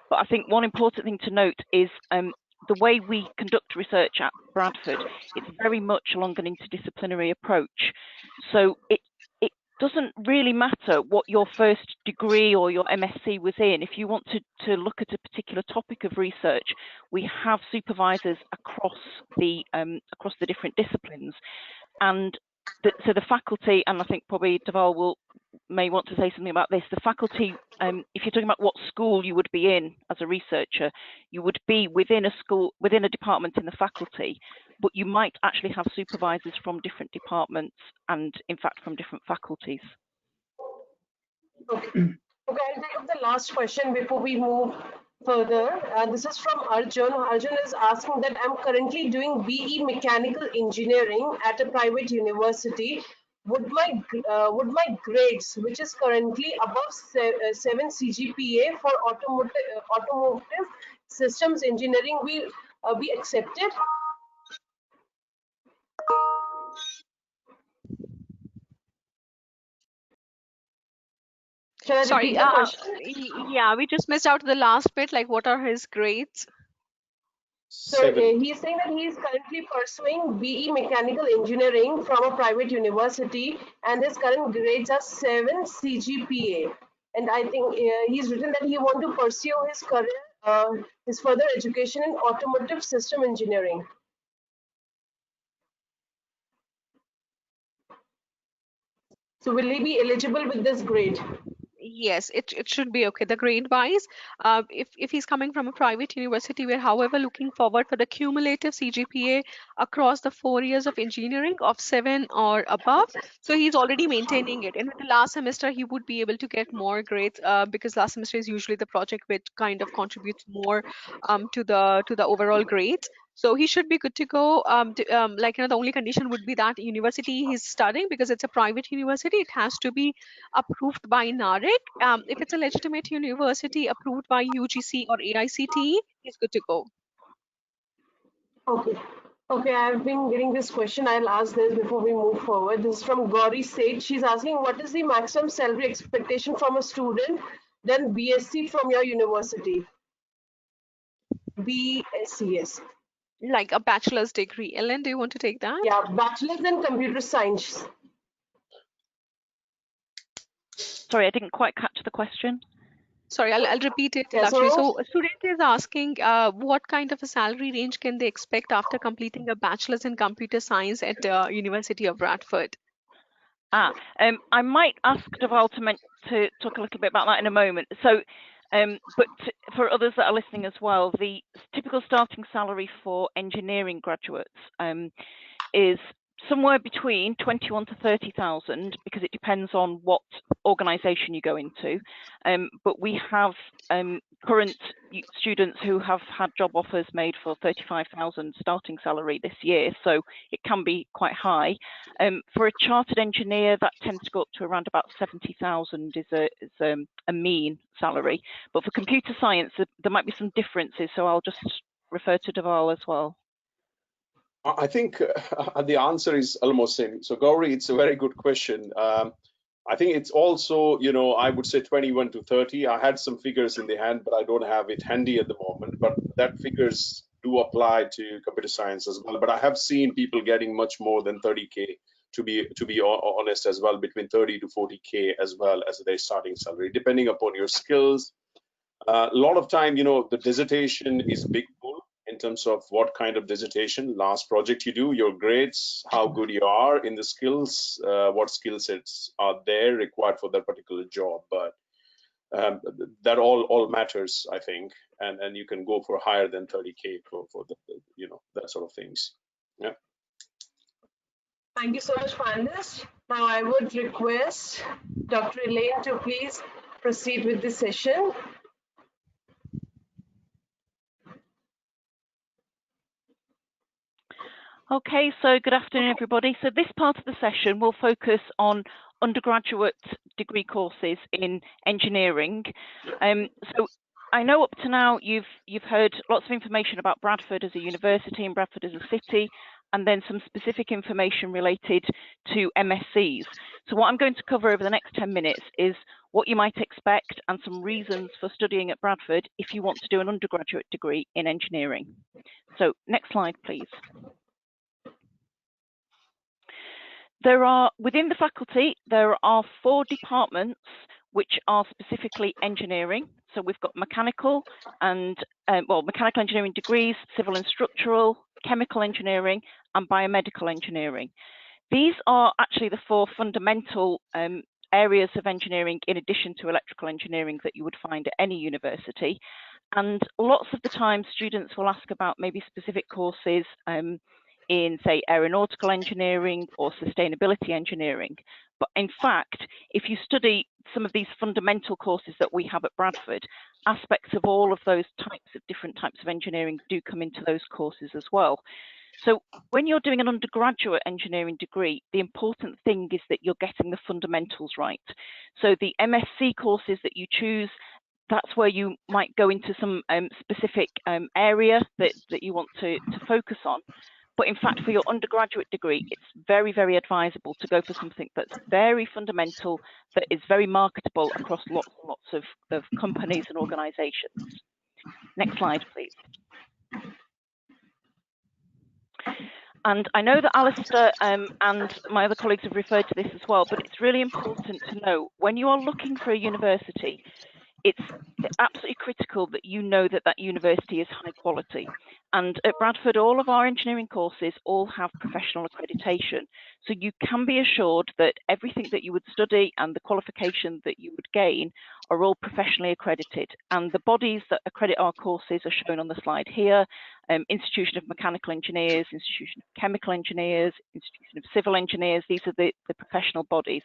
But I think one important thing to note is the way we conduct research at Bradford, it's very much along an interdisciplinary approach. So it doesn't really matter what your first degree or your MSc was in. If you want to look at a particular topic of research, we have supervisors across the different disciplines, and so the faculty, and I think probably Deval may want to say something about this. The faculty, if you're talking about what school you would be in as a researcher, you would be within a school, within a department in the faculty, but you might actually have supervisors from different departments and, in fact, from different faculties. Okay, I'll take up the last question before we move further. This is from Arjun. Arjun is asking that I'm currently doing BE Mechanical Engineering at a private university. Would my grades, which is currently above 7 CGPA for automotive systems engineering, be accepted? Shall I Sorry, repeat the question? yeah, we just missed out the last bit, like what are his grades? So 7. he's saying that he is currently pursuing BE Mechanical Engineering from a private university, and his current grades are 7 CGPA. And I think he's written that he want to pursue his career, his further education in automotive system engineering. So will he be eligible with this grade? Yes, it should be okay. The grade wise, if he's coming from a private university, we're however looking forward for the cumulative CGPA across the 4 years of engineering of 7 or above. So he's already maintaining it. And with the last semester, he would be able to get more grades because last semester is usually the project which kind of contributes more to the overall grades. So he should be good to go. Like the only condition would be that university he's studying, because it's a private university, it has to be approved by NARIC. If it's a legitimate university approved by UGC or AICTE, he's good to go. Okay. Okay, I've been getting this question. I'll ask this before we move forward. This is from Gauri Seth. She's asking, what is the maximum salary expectation from a student, then BSc from your university? BSc, yes. Like a bachelor's degree. Ellen, do you want to take that? Yeah, bachelor's in computer science. Sorry, I didn't quite catch the question. Sorry, I'll repeat it, Yeah, Lakshmi. so So a student is asking what kind of a salary range can they expect after completing a bachelor's in computer science at University of Bradford? I might ask Deval to talk a little bit about that in a moment. So, but for others that are listening as well, the typical starting salary for engineering graduates is somewhere between 21 to 30,000, because it depends on what organisation you go into. But we have current students who have had job offers made for 35,000 starting salary this year, so it can be quite high. For a chartered engineer, that tends to go up to around about 70,000 is a mean salary. But for computer science, there might be some differences, so I'll just refer to Deval as well. I think the answer is almost same. So Gauri, it's a very good question. I think it's also, I would say 21 to 30. I had some figures in the hand, but I don't have it handy at the moment. But that figures do apply to computer science as well. But I have seen people getting much more than 30K, to be honest as well, between 30 to 40K as well as their starting salary, depending upon your skills. A lot of time, the dissertation is big pull in terms of what kind of dissertation, last project you do, your grades, how good you are in the skills, what skill sets are there required for that particular job. But that all matters, I think, and you can go for higher than 30K for the that sort of things. Yeah. thank you so much, panelists. Now I would request Dr. Elaine to please proceed with the session. Okay, so good afternoon, everybody. So this part of the session will focus on undergraduate degree courses in engineering. So I know up to now you've heard lots of information about Bradford as a university and Bradford as a city, and then some specific information related to MScs. So what I'm going to cover over the next 10 minutes is what you might expect and some reasons for studying at Bradford if you want to do an undergraduate degree in engineering. So next slide, please. Within the faculty, there are 4 departments which are specifically engineering. So we've got mechanical and, mechanical engineering degrees, civil and structural, chemical engineering, and biomedical engineering. These are actually the 4 fundamental areas of engineering in addition to electrical engineering that you would find at any university. And lots of the time, students will ask about maybe specific courses in, say, aeronautical engineering or sustainability engineering. But in fact, if you study some of these fundamental courses that we have at Bradford, aspects of all of those different types of engineering do come into those courses as well. So when you're doing an undergraduate engineering degree, the important thing is that you're getting the fundamentals right. So the MSc courses that you choose, that's where you might go into some specific area that you want to focus on. But in fact, for your undergraduate degree, it's very, very advisable to go for something that's very fundamental, that is very marketable across lots and lots of companies and organizations. Next slide, please. And I know that Alistair and my other colleagues have referred to this as well, but it's really important to know when you are looking for a university, it's absolutely critical that you know that that university is high quality. And at Bradford, all of our engineering courses all have professional accreditation. So you can be assured that everything that you would study and the qualification that you would gain are all professionally accredited. And the bodies that accredit our courses are shown on the slide here: Institution of Mechanical Engineers, Institution of Chemical Engineers, Institution of Civil Engineers. These are the professional bodies.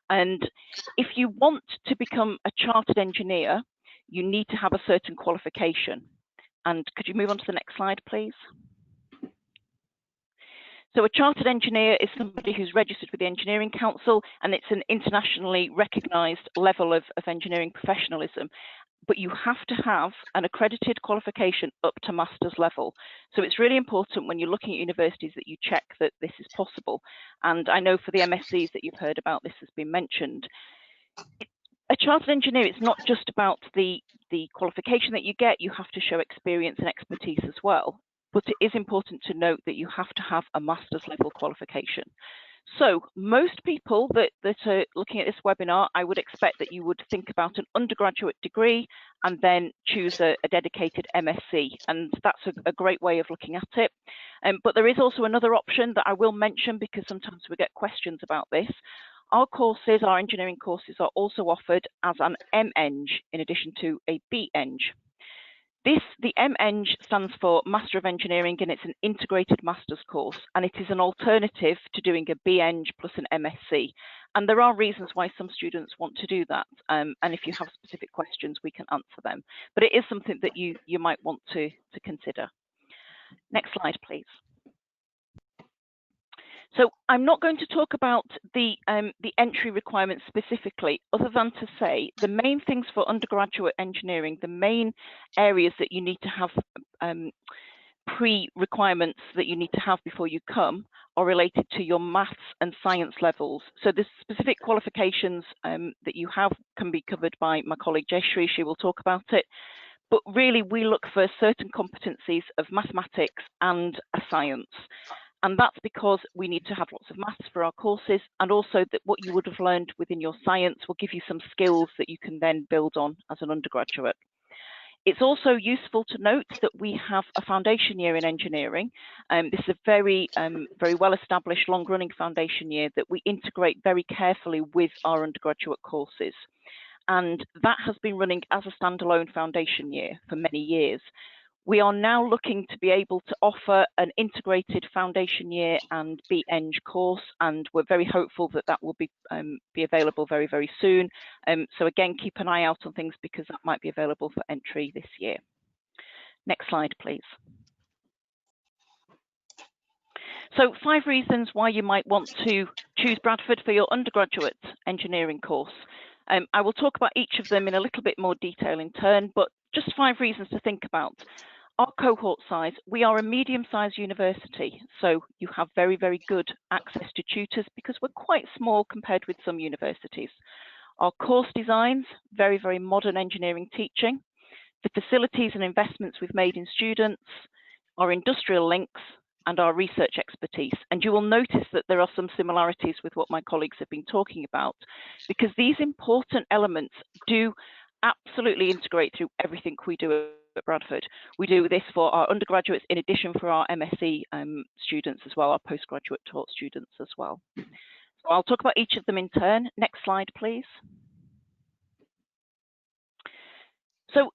And if you want to become a chartered engineer, you need to have a certain qualification. And could you move on to the next slide, please? So a chartered engineer is somebody who's registered with the Engineering Council, and it's an internationally recognised level of engineering professionalism. But you have to have an accredited qualification up to master's level. So it's really important when you're looking at universities that you check that this is possible. And I know for the MSCs that you've heard about, this has been mentioned. A chartered engineer, it's not just about the qualification that you get, you have to show experience and expertise as well. But it is important to note that you have to have a master's level qualification. So most people that are looking at this webinar, I would expect that you would think about an undergraduate degree and then choose a dedicated MSc. And that's a great way of looking at it. But there is also another option that I will mention because sometimes we get questions about this. Our courses, our engineering courses, are also offered as an MEng in addition to a BEng. The MEng stands for Master of Engineering, and it's an integrated master's course, and it is an alternative to doing a BEng plus an MSc. And there are reasons why some students want to do that, and if you have specific questions, we can answer them. But it is something that you might want to consider. Next slide, please. So I'm not going to talk about the entry requirements specifically, other than to say the main things for undergraduate engineering, the main areas that you need to have pre-requirements that you need to have before you come are related to your maths and science levels. So the specific qualifications that you have can be covered by my colleague Jayshree. She will talk about it. But really, we look for certain competencies of mathematics and a science. And that's because we need to have lots of maths for our courses, and also that what you would have learned within your science will give you some skills that you can then build on as an undergraduate. It's also useful to note that we have a foundation year in engineering. This is a very well established long running foundation year that we integrate very carefully with our undergraduate courses. And that has been running as a standalone foundation year for many years. We are now looking to be able to offer an integrated foundation year and BEng course, and we're very hopeful that that will be available very, very soon. So again, keep an eye out on things because that might be available for entry this year. Next slide, please. So 5 reasons why you might want to choose Bradford for your undergraduate engineering course. I will talk about each of them in a little bit more detail in turn, but just 5 reasons to think about. Our cohort size, we are a medium-sized university, so you have very, very good access to tutors because we're quite small compared with some universities. Our course designs, very, very modern engineering teaching, the facilities and investments we've made in students, our industrial links, and our research expertise. And you will notice that there are some similarities with what my colleagues have been talking about, because these important elements do absolutely integrate through everything we do at Bradford. We do this for our undergraduates in addition for our MSc students as well, our postgraduate taught students as well. So I'll talk about each of them in turn. Next slide, please. So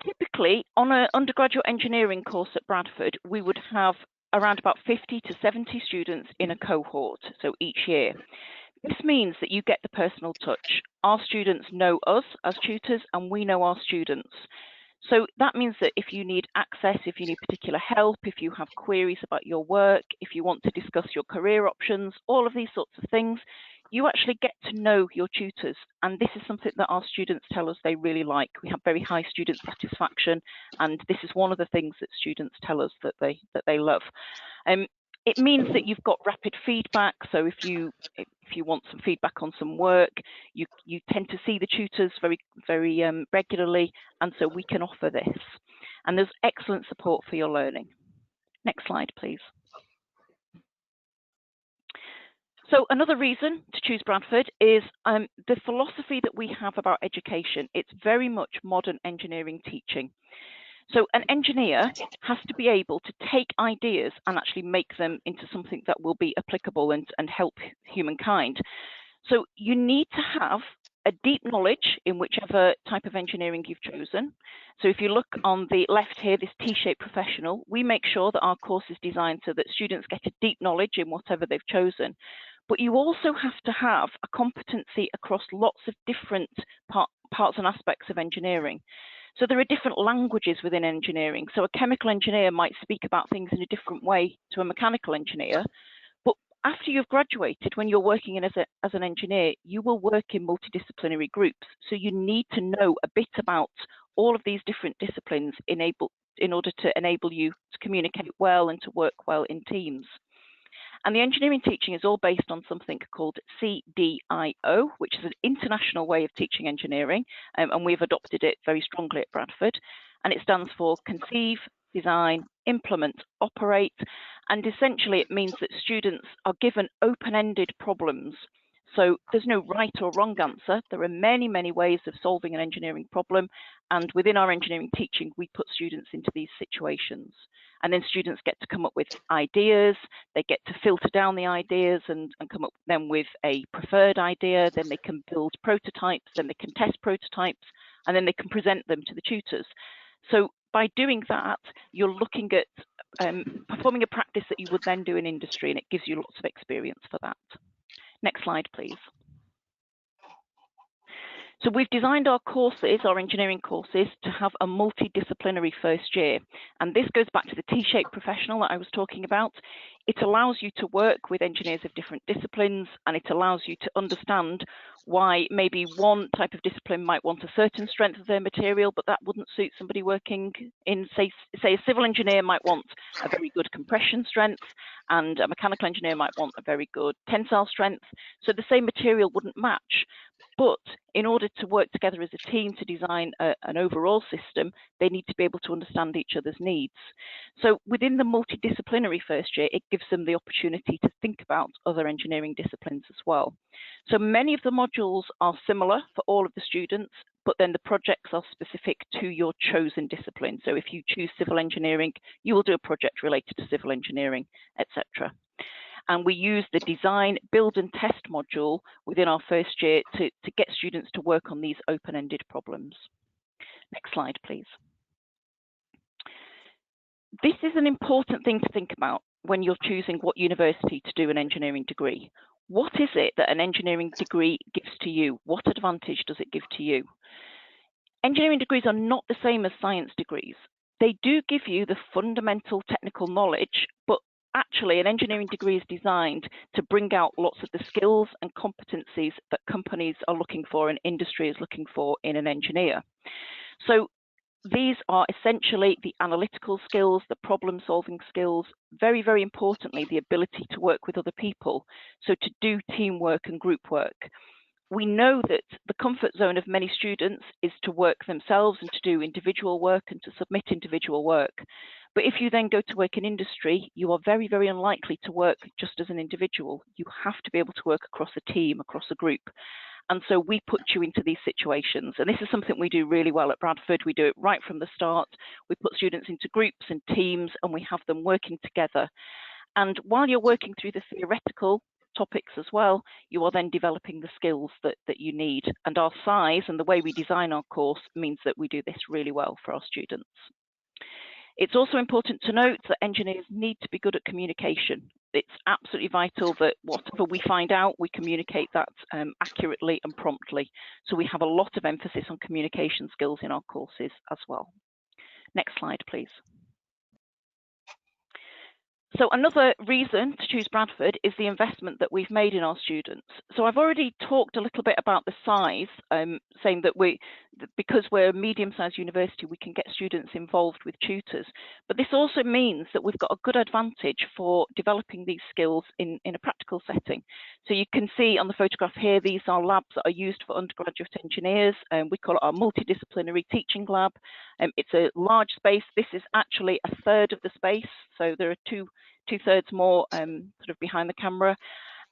typically on an undergraduate engineering course at Bradford, we would have around about 50 to 70 students in a cohort, so each year. This means that you get the personal touch. Our students know us as tutors and we know our students. So that means that if you need access, if you need particular help, if you have queries about your work, if you want to discuss your career options, all of these sorts of things, you actually get to know your tutors. And this is something that our students tell us they really like. We have very high student satisfaction, and this is one of the things that students tell us that they love. It means that you've got rapid feedback. So if you want some feedback on some work, you tend to see the tutors very regularly, and so we can offer this. And there's excellent support for your learning. Next slide, please. So another reason to choose Bradford is the philosophy that we have about education. It's very much modern engineering teaching. So an engineer has to be able to take ideas and actually make them into something that will be applicable and help humankind. So you need to have a deep knowledge in whichever type of engineering you've chosen. So if you look on the left here, this T-shaped professional, we make sure that our course is designed so that students get a deep knowledge in whatever they've chosen. But you also have to have a competency across lots of different parts and aspects of engineering. So there are different languages within engineering. So a chemical engineer might speak about things in a different way to a mechanical engineer. But after you've graduated, when you're working as an engineer, you will work in multidisciplinary groups. So you need to know a bit about all of these different disciplines in order to enable you to communicate well and to work well in teams. And the engineering teaching is all based on something called CDIO, which is an international way of teaching engineering, and we've adopted it very strongly at Bradford. And it stands for conceive, design, implement, operate. And essentially it means that students are given open-ended problems. So there's no right or wrong answer. There are many, many ways of solving an engineering problem. And within our engineering teaching, we put students into these situations. And then students get to come up with ideas. They get to filter down the ideas and come up then with a preferred idea. Then they can build prototypes. Then they can test prototypes. And then they can present them to the tutors. So by doing that, you're looking at performing a practice that you would then do in industry, and it gives you lots of experience for that. Next slide, please. So we've designed our courses, our engineering courses, to have a multidisciplinary first year. And this goes back to the T-shaped professional that I was talking about. It allows you to work with engineers of different disciplines, and it allows you to understand why maybe one type of discipline might want a certain strength of their material, but that wouldn't suit somebody working in, say a civil engineer might want a very good compression strength, and a mechanical engineer might want a very good tensile strength. So the same material wouldn't match. But in order to work together as a team to design an overall system, they need to be able to understand each other's needs. So within the multidisciplinary first year, it gives them the opportunity to think about other engineering disciplines as well. So many of the modules are similar for all of the students, but then the projects are specific to your chosen discipline. So if you choose civil engineering, you will do a project related to civil engineering, etc. And we use the design, build and test module within our first year to get students to work on these open-ended problems. Next slide, please. This is an important thing to think about when you're choosing what university to do an engineering degree. What is it that an engineering degree gives to you? What advantage does it give to you? Engineering degrees are not the same as science degrees. They do give you the fundamental technical knowledge, but actually, an engineering degree is designed to bring out lots of the skills and competencies that companies are looking for and industry is looking for in an engineer. So these are essentially the analytical skills, the problem-solving skills, very, very importantly, the ability to work with other people, so to do teamwork and group work. We know that the comfort zone of many students is to work themselves and to do individual work and to submit individual work. But if you then go to work in industry, you are very, very unlikely to work just as an individual. You have to be able to work across a team, across a group. And so we put you into these situations. And this is something we do really well at Bradford. We do it right from the start. We put students into groups and teams, and we have them working together. And while you're working through the theoretical topics as well, you are then developing the skills that you need. And our size and the way we design our course means that we do this really well for our students. It's also important to note that engineers need to be good at communication. It's absolutely vital that whatever we find out, we communicate that accurately and promptly. So we have a lot of emphasis on communication skills in our courses as well. Next slide, please. So another reason to choose Bradford is the investment that we've made in our students. So I've already talked a little bit about the size, saying that because we're a medium-sized university, we can get students involved with tutors. But this also means that we've got a good advantage for developing these skills in a practical setting. So you can see on the photograph here, these are labs that are used for undergraduate engineers, and we call it our multidisciplinary teaching lab. It's a large space. This is actually a third of the space, so there are two-thirds more sort of behind the camera,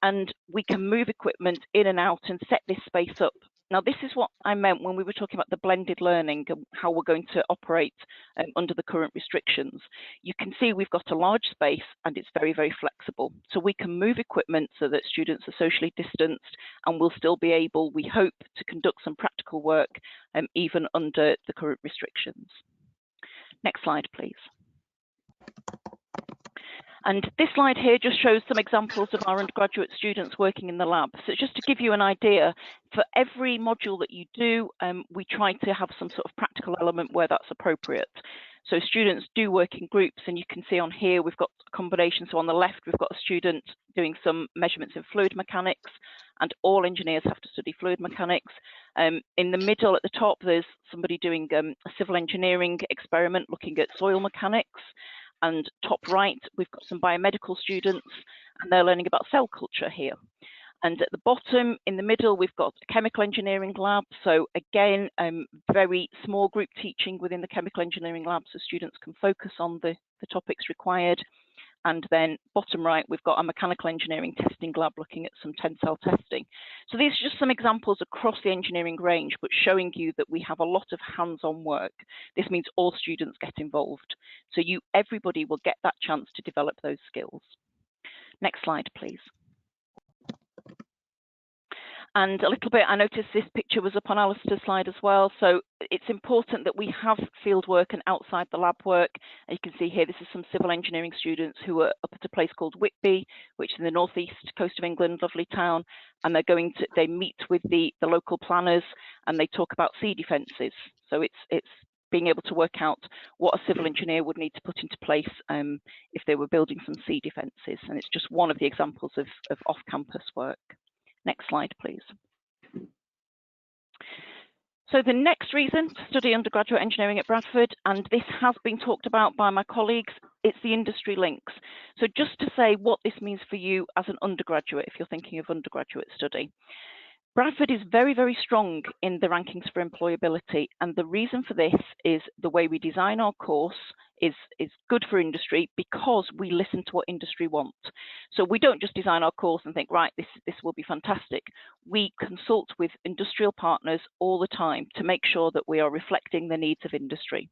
and we can move equipment in and out and set this space up. Now, this is what I meant when we were talking about the blended learning and how we're going to operate under the current restrictions. You can see we've got a large space and it's very, very flexible. So we can move equipment so that students are socially distanced, and we'll still be able, we hope, to conduct some practical work even under the current restrictions. Next slide, please. And this slide here just shows some examples of our undergraduate students working in the lab. So just to give you an idea, for every module that you do, we try to have some sort of practical element where that's appropriate. So students do work in groups, and you can see on here we've got accommodation. So on the left, we've got a student doing some measurements in fluid mechanics, and all engineers have to study fluid mechanics. In the middle at the top, there's somebody doing a civil engineering experiment looking at soil mechanics. And top right, we've got some biomedical students, and they're learning about cell culture here. And at the bottom, in the middle, we've got a chemical engineering lab. So again, very small group teaching within the chemical engineering lab, so students can focus on the topics required. And then bottom right, we've got a mechanical engineering testing lab looking at some tensile testing. So these are just some examples across the engineering range, but showing you that we have a lot of hands-on work. This means all students get involved. So everybody will get that chance to develop those skills. Next slide, please. And a little bit, I noticed this picture was up on Alistair's slide as well. So it's important that we have field work and outside the lab work. And you can see here, this is some civil engineering students who are up at a place called Whitby, which is in the northeast coast of England, lovely town. And they meet with the local planners, and they talk about sea defences. So it's being able to work out what a civil engineer would need to put into place if they were building some sea defences. And it's just one of the examples of off-campus work. Next slide, please. So the next reason to study undergraduate engineering at Bradford, and this has been talked about by my colleagues, it's the industry links. So just to say what this means for you as an undergraduate, if you're thinking of undergraduate study. Bradford is very, very strong in the rankings for employability, and the reason for this is the way we design our course is good for industry because we listen to what industry wants. So we don't just design our course and think, right, this will be fantastic. We consult with industrial partners all the time to make sure that we are reflecting the needs of industry.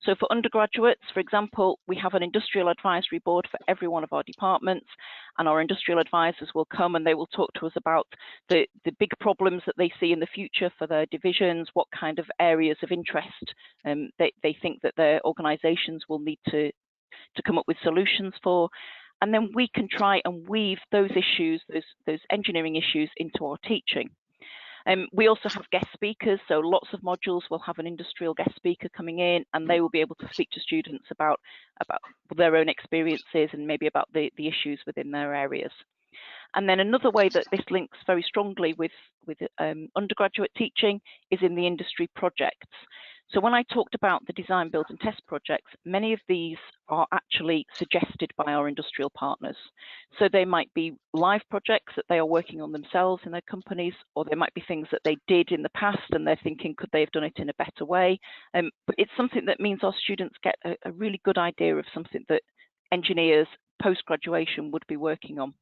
So for undergraduates, for example, we have an industrial advisory board for every one of our departments, and our industrial advisors will come and they will talk to us about the big problems that they see in the future for their divisions, what kind of areas of interest they think that their organizations will need to come up with solutions for. And then we can try and weave those issues, those engineering issues, into our teaching. We also have guest speakers, so lots of modules will have an industrial guest speaker coming in, and they will be able to speak to students about their own experiences and maybe about the issues within their areas. And then another way that this links very strongly with undergraduate teaching is in the industry projects. So when I talked about the design, build and test projects, many of these are actually suggested by our industrial partners. So they might be live projects that they are working on themselves in their companies, or they might be things that they did in the past and they're thinking, could they have done it in a better way? But it's something that means our students get a really good idea of something that engineers post-graduation would be working on.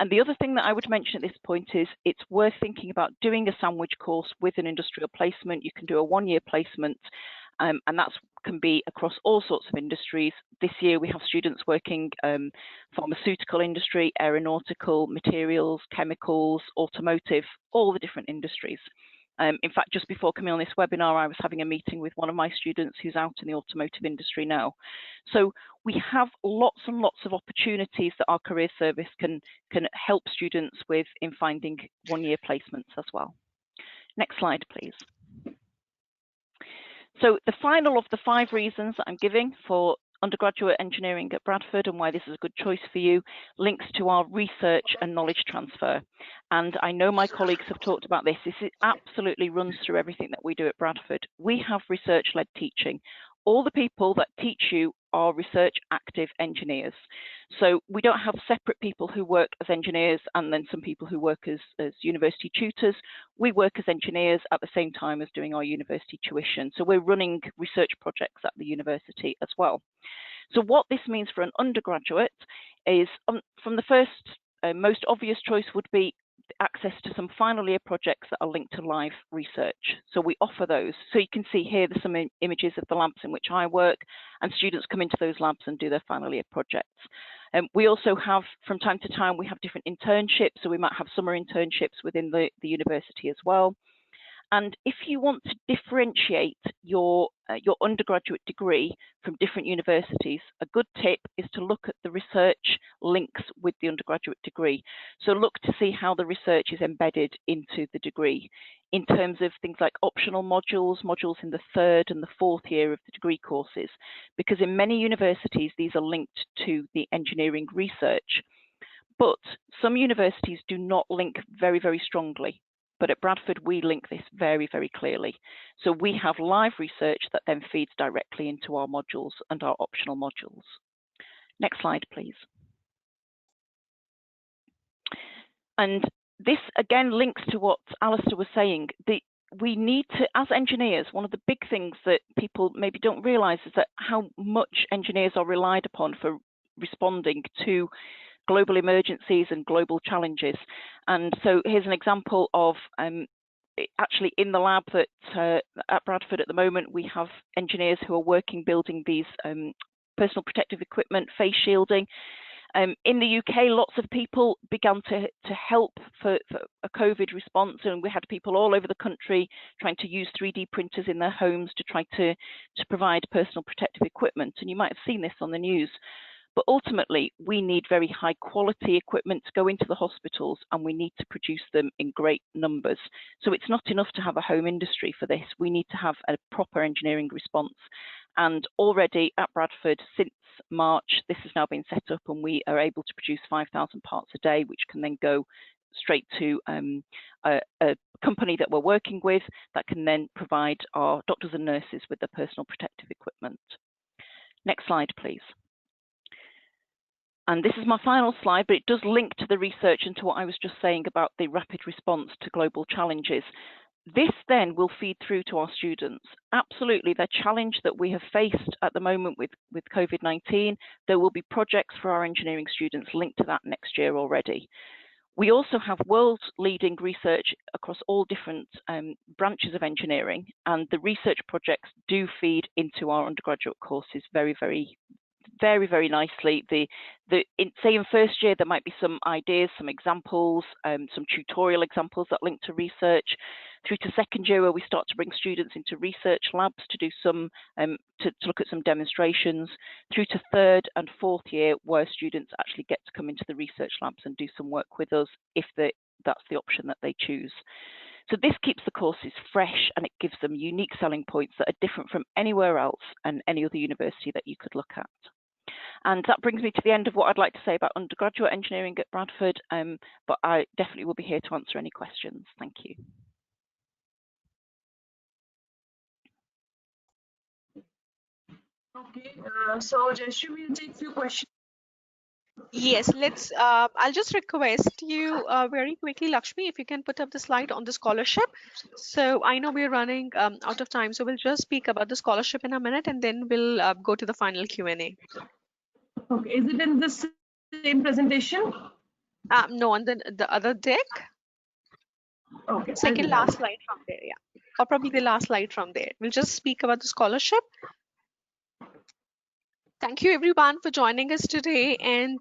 And the other thing that I would mention at this point is it's worth thinking about doing a sandwich course with an industrial placement. You can do a one-year placement, and that can be across all sorts of industries. This year we have students working pharmaceutical industry, aeronautical, materials, chemicals, automotive, all the different industries. In fact, just before coming on this webinar, I was having a meeting with one of my students who's out in the automotive industry now. So we have lots and lots of opportunities that our career service can help students with in finding one-year placements as well. Next slide, please. So the final of the 5 reasons that I'm giving for undergraduate engineering at Bradford and why this is a good choice for you, links to our research and knowledge transfer. And I know my colleagues have talked about this. This absolutely runs through everything that we do at Bradford. We have research-led teaching. All the people that teach you are research active engineers. So we don't have separate people who work as engineers and then some people who work as university tutors. We work as engineers at the same time as doing our university tuition. So we're running research projects at the university as well. So what this means for an undergraduate is from the first most obvious choice would be access to some final year projects that are linked to live research. So we offer those. So you can see here, there's some images of the labs in which I work, and students come into those labs and do their final year projects. We also have, from time to time, we have different internships. So we might have summer internships within the university as well. And if you want to differentiate your undergraduate degree from different universities, a good tip is to look at the research links with the undergraduate degree. So look to see how the research is embedded into the degree in terms of things like optional modules, modules in the third and the fourth year of the degree courses, because in many universities, these are linked to the engineering research. But some universities do not link very, very strongly. But at Bradford, we link this very, very clearly. So we have live research that then feeds directly into our modules and our optional modules. Next slide, please. And this again links to what Alistair was saying. We need to, as engineers, one of the big things that people maybe don't realise is that how much engineers are relied upon for responding to global emergencies and global challenges. And so here's an example of actually in the lab that at Bradford at the moment, we have engineers who are working building these personal protective equipment, face shielding. In the UK, lots of people began to help for a COVID response, and we had people all over the country trying to use 3D printers in their homes to try to provide personal protective equipment. And you might have seen this on the news. But ultimately, we need very high quality equipment to go into the hospitals, and we need to produce them in great numbers. So it's not enough to have a home industry for this. We need to have a proper engineering response. And already at Bradford, since March, this has now been set up, and we are able to produce 5,000 parts a day, which can then go straight to a company that we're working with that can then provide our doctors and nurses with their personal protective equipment. Next slide, please. And this is my final slide, but it does link to the research and to what I was just saying about the rapid response to global challenges. This then will feed through to our students. Absolutely, the challenge that we have faced at the moment with COVID-19, there will be projects for our engineering students linked to that next year already. We also have world-leading research across all different branches of engineering, and the research projects do feed into our undergraduate courses very, very nicely. Say in first year, there might be some ideas, some examples, some tutorial examples that link to research, through to second year where we start to bring students into research labs to do some, to look at some demonstrations, through to third and fourth year where students actually get to come into the research labs and do some work with us if that's the option that they choose. So this keeps the courses fresh, and it gives them unique selling points that are different from anywhere else and any other university that you could look at. And that brings me to the end of what I'd like to say about undergraduate engineering at Bradford, but I definitely will be here to answer any questions. Thank you. Okay, so Jayashree, we'll take a few questions. Yes, let's. I'll just request you very quickly, Lakshmi, if you can put up the slide on the scholarship. So I know we're running out of time, so we'll just speak about the scholarship in a minute, and then we'll go to the final Q&A. Okay, is it in the same presentation? No, on the other deck. Okay, Second last slide from there, yeah, or probably the last slide from there. We'll just speak about the scholarship. Thank you everyone for joining us today, and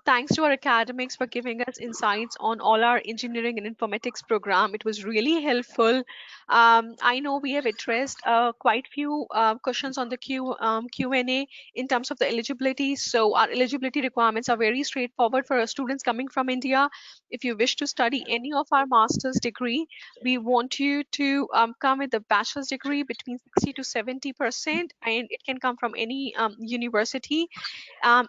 thanks to our academics for giving us insights on all our engineering and informatics program. It was really helpful. I know we have addressed quite few questions on the Q&A in terms of the eligibility. So our eligibility requirements are very straightforward for our students coming from India. If you wish to study any of our master's degree, we want you to come with a bachelor's degree between 60 to 70%, and it can come from any university university.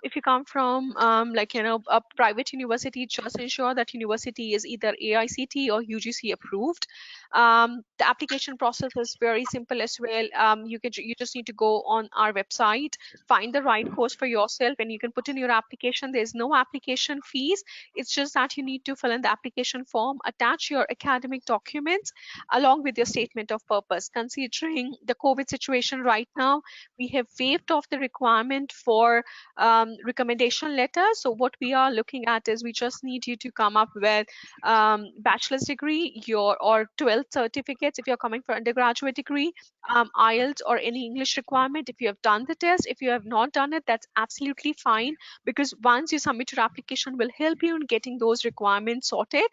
If you come from a private university, just ensure that university is either AICTE or UGC approved. The application process is very simple as well. You just need to go on our website, find the right course for yourself, and you can put in your application. There's no application fees. It's just that you need to fill in the application form, attach your academic documents along with your statement of purpose. Considering the COVID situation right now, we have waived off the requirement for recommendation letter. So what we are looking at is we just need you to come up with bachelor's degree, or 12th certificates if you're coming for undergraduate degree, IELTS or any English requirement if you have done the test. If you have not done it, that's absolutely fine, because once you submit your application, will help you in getting those requirements sorted,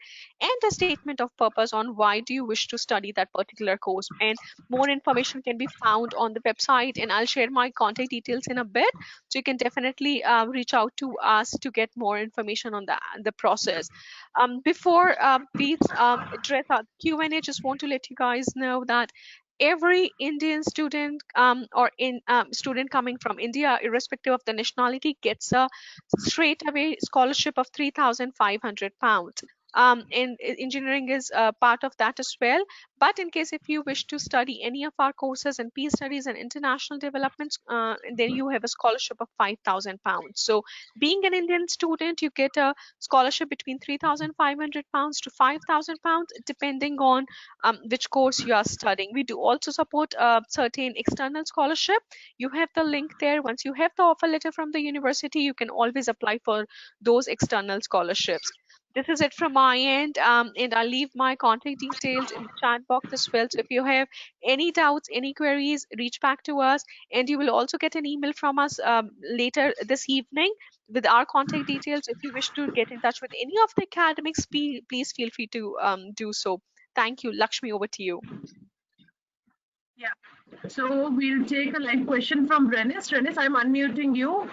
and a statement of purpose on why do you wish to study that particular course. And more information can be found on the website, and I'll share my contact details in a bit, so you can definitely reach out to us to get more information on the process. Before we address our Q&A, just want to let you guys know that every Indian student student coming from India, irrespective of the nationality, gets a straight away scholarship of £3,500. And engineering is part of that as well. But in case if you wish to study any of our courses in peace studies and international developments, then you have a scholarship of £5,000. So being an Indian student, you get a scholarship between £3,500 to £5,000, depending on which course you are studying. We do also support certain external scholarship. You have the link there. Once you have the offer letter from the university, you can always apply for those external scholarships. This is it from my end, and I'll leave my contact details in the chat box as well. So if you have any doubts, any queries, reach back to us, and you will also get an email from us later this evening with our contact details. If you wish to get in touch with any of the academics, please feel free to do so. Thank you. Lakshmi, over to you. Yeah. So we'll take a live question from Renis. Renis, I'm unmuting you.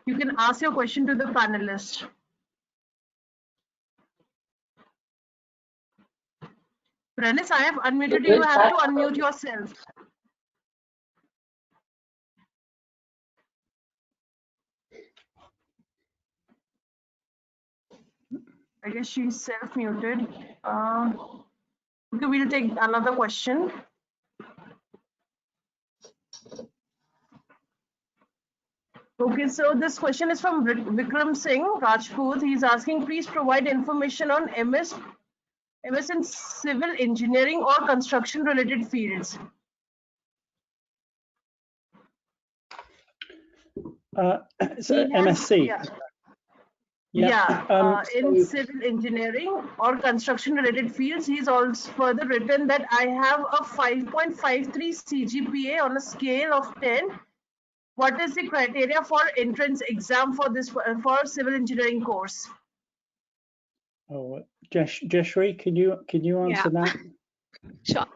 You can ask your question to the panelist. Renis, I have unmuted you. You have to unmute yourself. I guess she's self-muted. Okay, we'll take another question. Okay, so this question is from Vikram Singh Rajput. He's asking, please provide information on MS in civil engineering or construction related fields. So MSc. In civil engineering or construction related fields. He's also further written that I have a 5.53 CGPA on a scale of 10. What is the criteria for entrance exam for this for civil engineering course? Oh, Jeshri, can you answer that? Sure.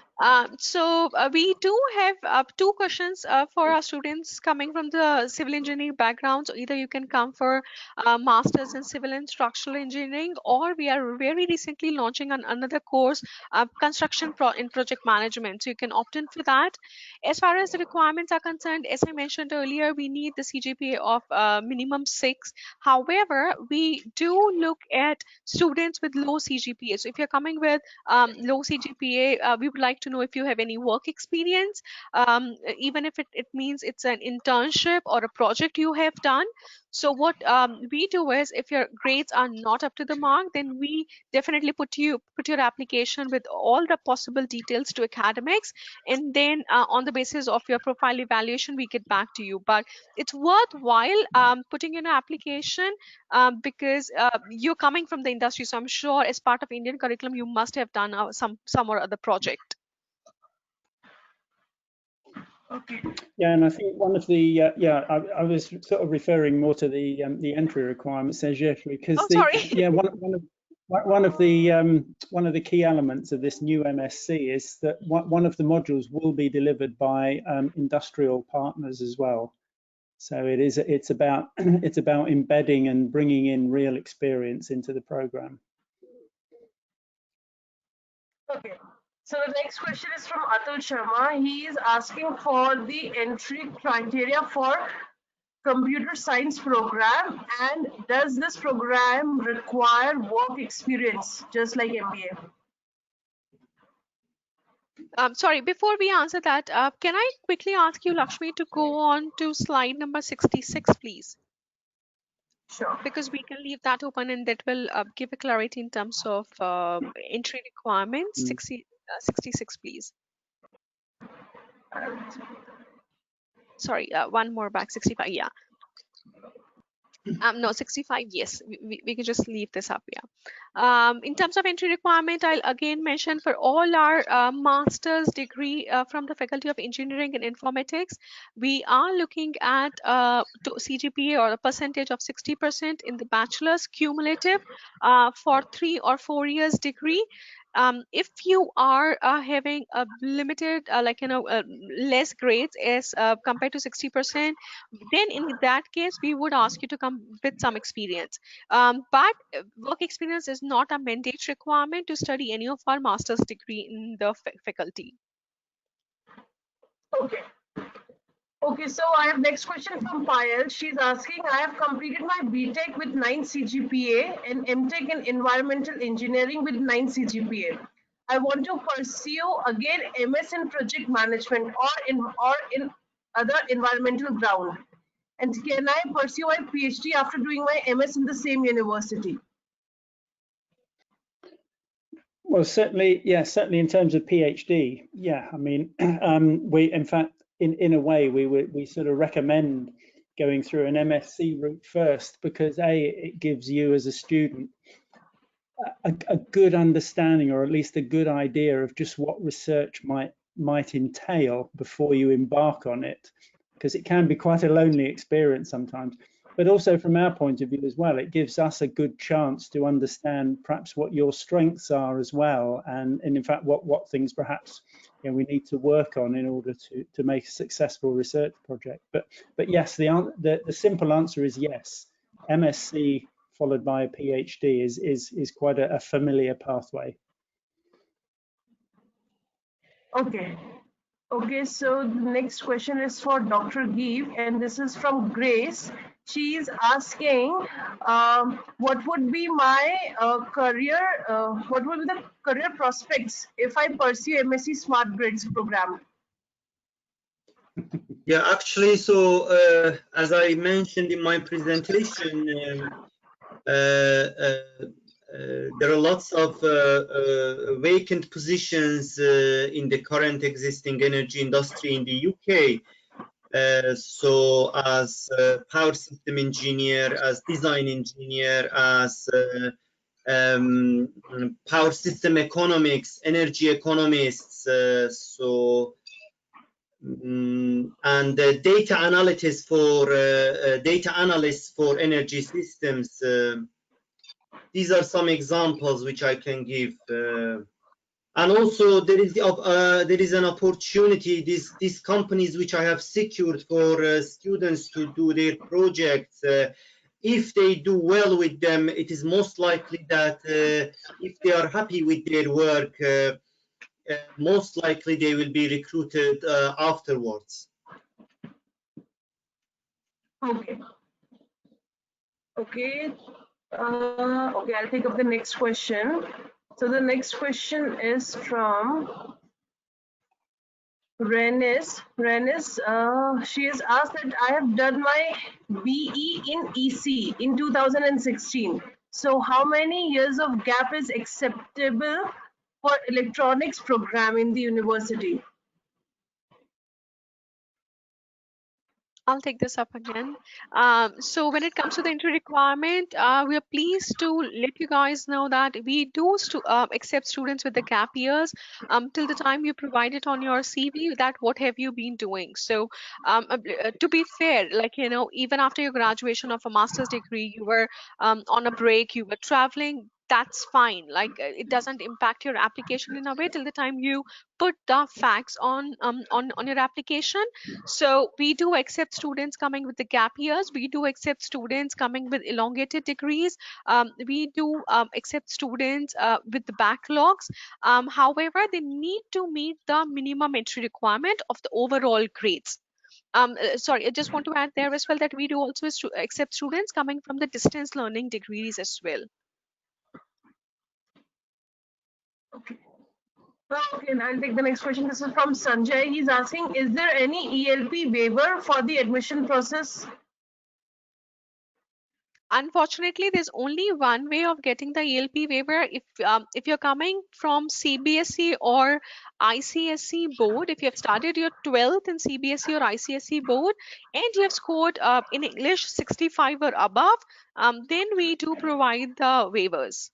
So we do have 2 questions for our students coming from the civil engineering background. So either you can come for masters in civil and structural engineering, or we are very recently launching another course, construction in project management. So you can opt in for that. As far as the requirements are concerned, as I mentioned earlier, we need the CGPA of minimum 6. However, we do look at students with low CGPA. So if you're coming with low CGPA, we would like to know if you have any work experience, even if it means it's an internship or a project you have done. So what we do is, if your grades are not up to the mark, then we definitely put your application with all the possible details to academics, and then on the basis of your profile evaluation, we get back to you. But it's worthwhile putting in an application because you're coming from the industry, so I'm sure as part of Indian curriculum you must have done some or other project. Okay. Yeah, and I think one of the I was sort of referring more to the entry requirements, because one of the key elements of this new MSc is that one of the modules will be delivered by industrial partners as well. So it's about embedding and bringing in real experience into the program. Okay. So the next question is from Atul Sharma. He is asking for the entry criteria for computer science program, and does this program require work experience just like MBA? Sorry, before we answer that, can I quickly ask you, Lakshmi, to go on to slide number 66, please? Sure. Because we can leave that open and that will give a clarity in terms of entry requirements. 66, please. Sorry, one more back, 65, yeah. No, 65, yes, we can just leave this up, yeah. In terms of entry requirement, I'll again mention for all our master's degree from the Faculty of Engineering and Informatics, we are looking at CGPA or a percentage of 60% in the bachelor's cumulative for 3 or 4 years degree. If you are having a limited, less grades as compared to 60%, then in that case, we would ask you to come with some experience. But work experience is not a mandate requirement to study any of our master's degree in the faculty. Okay. Okay, so I have next question from Payal. She's asking, I have completed my BTech with 9 CGPA and MTech in Environmental Engineering with 9 CGPA. I want to pursue again MS in Project Management or in other environmental ground. And can I pursue my PhD after doing my MS in the same university? Well, certainly, yeah, certainly in terms of PhD, yeah. I mean, we, in fact, in a way, we sort of recommend going through an MSc route first because it gives you as a student a good understanding, or at least a good idea of just what research might entail before you embark on it, because it can be quite a lonely experience sometimes. But also from our point of view as well, it gives us a good chance to understand perhaps what your strengths are as well, and in fact what things perhaps we need to work on in order to make a successful research project. But yes, the simple answer is yes. MSc followed by a PhD is quite a familiar pathway. Okay. Okay, so the next question is for Dr. Geeve, and this is from Grace. She is asking, what would be my career, what would be the career prospects if I pursue MSc Smart Grids program? Yeah, actually, so as I mentioned in my presentation, there are lots of vacant positions in the current existing energy industry in the UK. So as power system engineer, as design engineer, as power system economics, energy economists, and data analysts for energy systems. These are some examples which I can give. And also there is an opportunity, these companies which I have secured for students to do their projects, if they do well with them, it is most likely that if they are happy with their work, most likely they will be recruited afterwards. Okay. Okay. Okay, I'll take up the next question. So the next question is from Renis. She has asked that I have done my BE in EC in 2016. So how many years of gap is acceptable for electronics program in the university? I'll take this up again. So when it comes to the entry requirement, we are pleased to let you guys know that we do accept students with the gap years till the time you provide it on your CV that what have you been doing. So to be fair, even after your graduation of a master's degree, you were on a break, you were traveling, that's fine. It doesn't impact your application in a way till the time you put the facts on your application. So we do accept students coming with the gap years. We do accept students coming with elongated degrees. We do accept students with the backlogs. However, they need to meet the minimum entry requirement of the overall grades. Sorry, I just want to add there as well that we do also accept students coming from the distance learning degrees as well. Okay. Okay, and I'll take the next question. This is from Sanjay. He's asking, is there any ELP waiver for the admission process? Unfortunately, there's only one way of getting the ELP waiver. If you're coming from CBSE or ICSE board, if you have studied your 12th in CBSE or ICSE board, and you have scored in English 65 or above, then we do provide the waivers.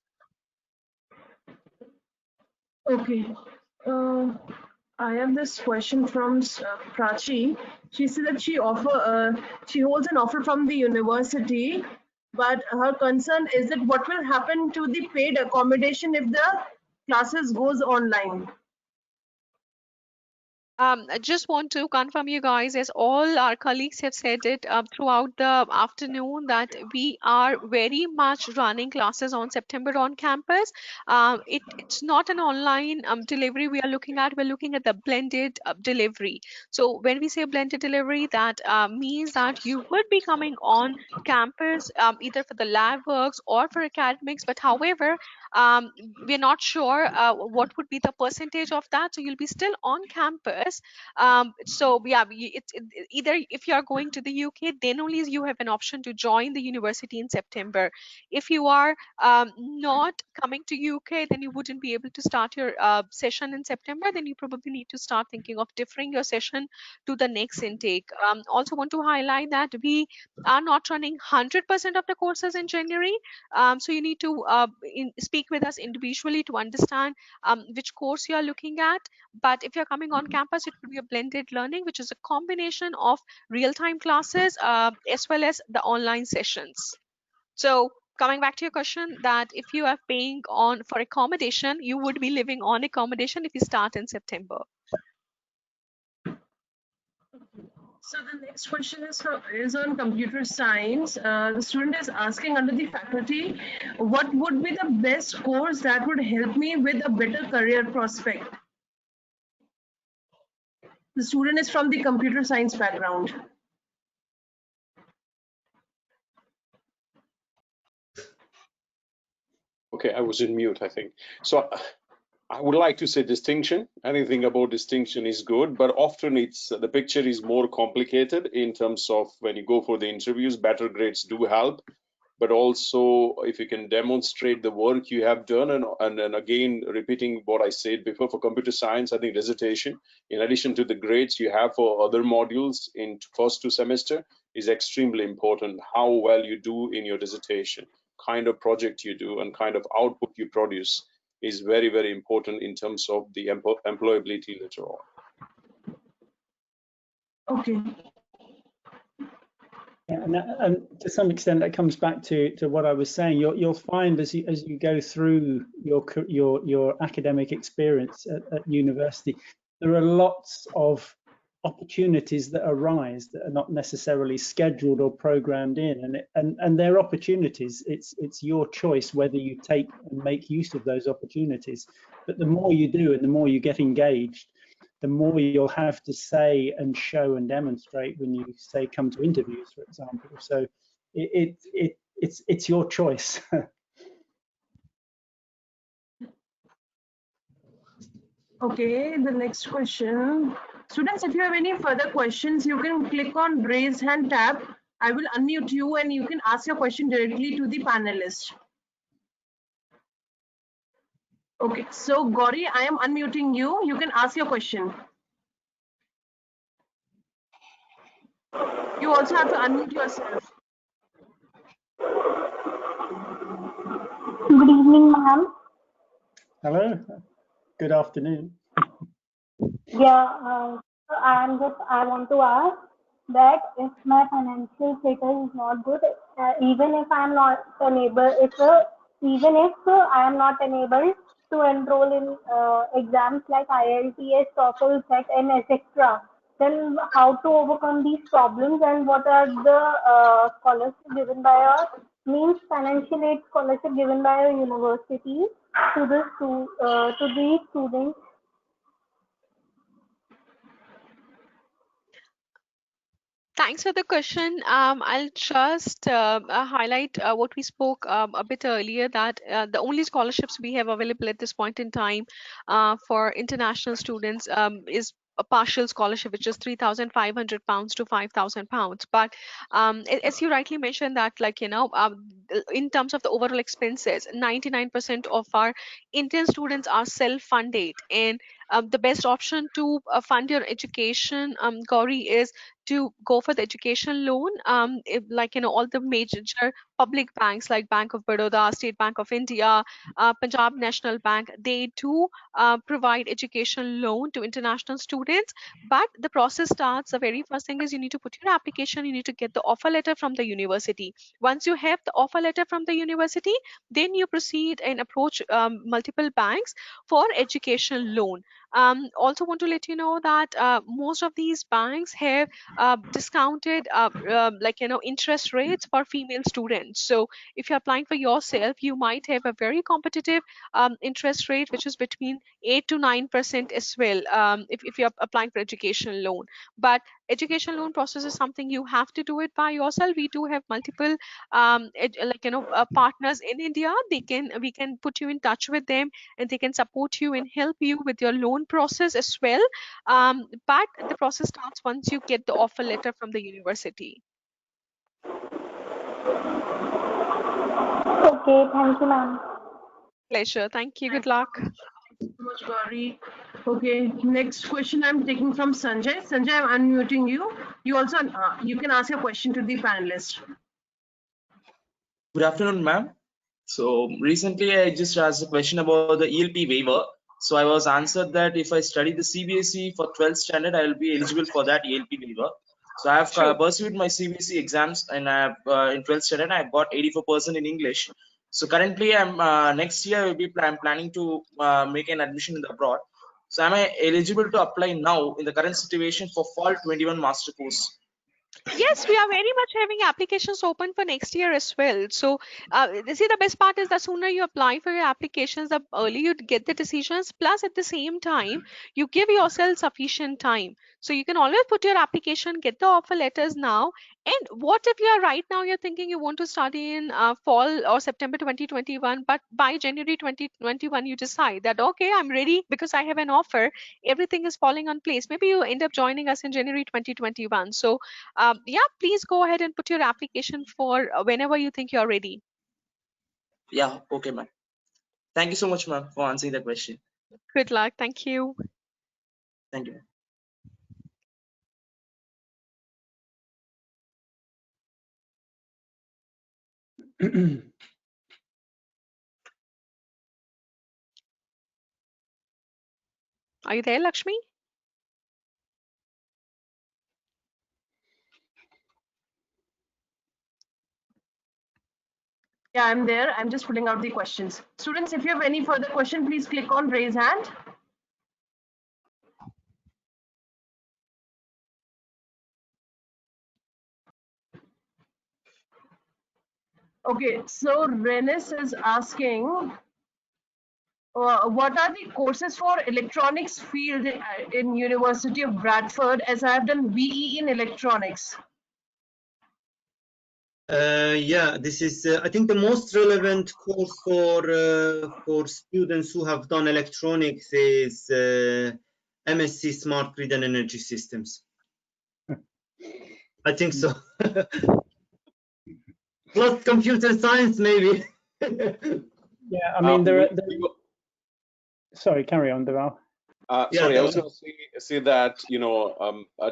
Okay. I have this question from Prachi. She said that she holds an offer from the university, but her concern is that what will happen to the paid accommodation if the classes goes online. I just want to confirm you guys, as all our colleagues have said it throughout the afternoon, that we are very much running classes on September on campus. It's not an online delivery we are looking at. We're looking at the blended delivery. So when we say blended delivery, that means that you would be coming on campus either for the lab works or for academics. But however, we're not sure what would be the percentage of that. So you'll be still on campus. So yeah, either if you are going to the UK, then only you have an option to join the university in September. If you are not coming to UK, then you wouldn't be able to start your session in September. Then you probably need to start thinking of deferring your session to the next intake. Also want to highlight that we are not running 100% of the courses in January. So you need to speak with us individually to understand which course you are looking at. But if you're coming on campus, it will be a blended learning, which is a combination of real-time classes as well as the online sessions. So coming back to your question, that if you are paying on for accommodation, you would be living on accommodation if you start in September. So the next question is on computer science. The student is asking under the faculty, what would be the best course that would help me with a better career prospect? The student is from the computer science background. Okay, I was in mute, I think. So I would like to say distinction. Anything about distinction is good, but often it's the picture is more complicated in terms of when you go for the interviews, better grades do help. But also if you can demonstrate the work you have done, and again, repeating what I said before, for computer science, I think dissertation, in addition to the grades you have for other modules in first 2 semester, is extremely important. How well you do in your dissertation, kind of project you do, and kind of output you produce is very, very important in terms of the employability later on. Okay. Yeah, and to some extent that comes back to what I was saying. You'll find as you go through your academic experience at university, there are lots of opportunities that arise that are not necessarily scheduled or programmed in, and they're opportunities. It's your choice whether you take and make use of those opportunities. But the more you do and the more you get engaged, the more you'll have to say and show and demonstrate when you say come to interviews, for example. So it's your choice. Okay, the next question. Students, if you have any further questions, you can click on raise hand tab. I will unmute you and you can ask your question directly to the panelist. Okay, so Gauri, I am unmuting you. You can ask your question. You also have to unmute yourself. Good evening, ma'am. Hello. Good afternoon. Yeah, I want to ask that if my financial status is not good, even if I am not unable, even if I am not unable to enroll in exams like IELTS, TOEFL, SET, and etc., then how to overcome these problems, and what are the scholarships given by our financial aid scholarship given by our university to these students? Thanks for the question. I'll just highlight what we spoke a bit earlier, that the only scholarships we have available at this point in time for international students is a partial scholarship, which is £3,500 to £5,000. But as you rightly mentioned that, like, in terms of the overall expenses, 99% of our Indian students are self-funded. And the best option to fund your education, Gauri, is to go for the education loan. Like, all the major public banks like Bank of Baroda, State Bank of India, Punjab National Bank, they do provide education loan to international students. But the process starts, the very first thing is you need to put your application, you need to get the offer letter from the university. Once you have the offer letter from the university, then you proceed and approach multiple banks for education loan. Also want to let you know that most of these banks have discounted interest rates for female students. So if you're applying for yourself, you might have a very competitive interest rate, which is between 8 to 9% as well, if you're applying for education loan. But education loan process is something you have to do it by yourself. We do have multiple partners in India. We can put you in touch with them, and they can support you and help you with your loan process as well. But the process starts once you get the offer letter from the university. Okay, thank you, ma'am. Pleasure. Thank you. Good luck. Thank you so much, Gauri. Okay, next question I'm taking from Sanjay. Sanjay, I'm unmuting you. You also you can ask your question to the panelist. Good afternoon, ma'am. So recently I just asked a question about the ELP waiver. So I was answered that if I study the CBSE for 12th standard, I will be eligible for that ELP waiver. So I have pursued my CBSE exams, and I have in 12th standard I got 84% in English. So currently I'm next year I'm planning to make an admission in the abroad. So am I eligible to apply now in the current situation for fall 21 master course? Yes, we are very much having applications open for next year as well. So, see, the best part is the sooner you apply for your applications, the earlier you get the decisions. Plus, at the same time, you give yourself sufficient time. So you can always put your application, get the offer letters now. And what if you are right now, you're thinking you want to study in fall or September 2021, but by January 2021, you decide that, okay, I'm ready because I have an offer. Everything is falling on place. Maybe you end up joining us in January 2021. So, yeah, please go ahead and put your application for whenever you think you're ready. Yeah, okay, ma'am. Thank you so much, ma'am, for answering the question. Good luck. Thank you. Thank you. Are you there, Lakshmi? Yeah, I'm there. I'm just putting out the questions. Students, if you have any further question, please click on raise hand. Okay, so Renis is asking, what are the courses for electronics field in University of Bradford, as I have done BE in electronics? Yeah, this is I think the most relevant course for students who have done electronics is MSc Smart Grid and Energy Systems. I think so. Plus computer science, maybe. Yeah, I mean, sorry, carry on, Deval. Sorry, I was going to say that,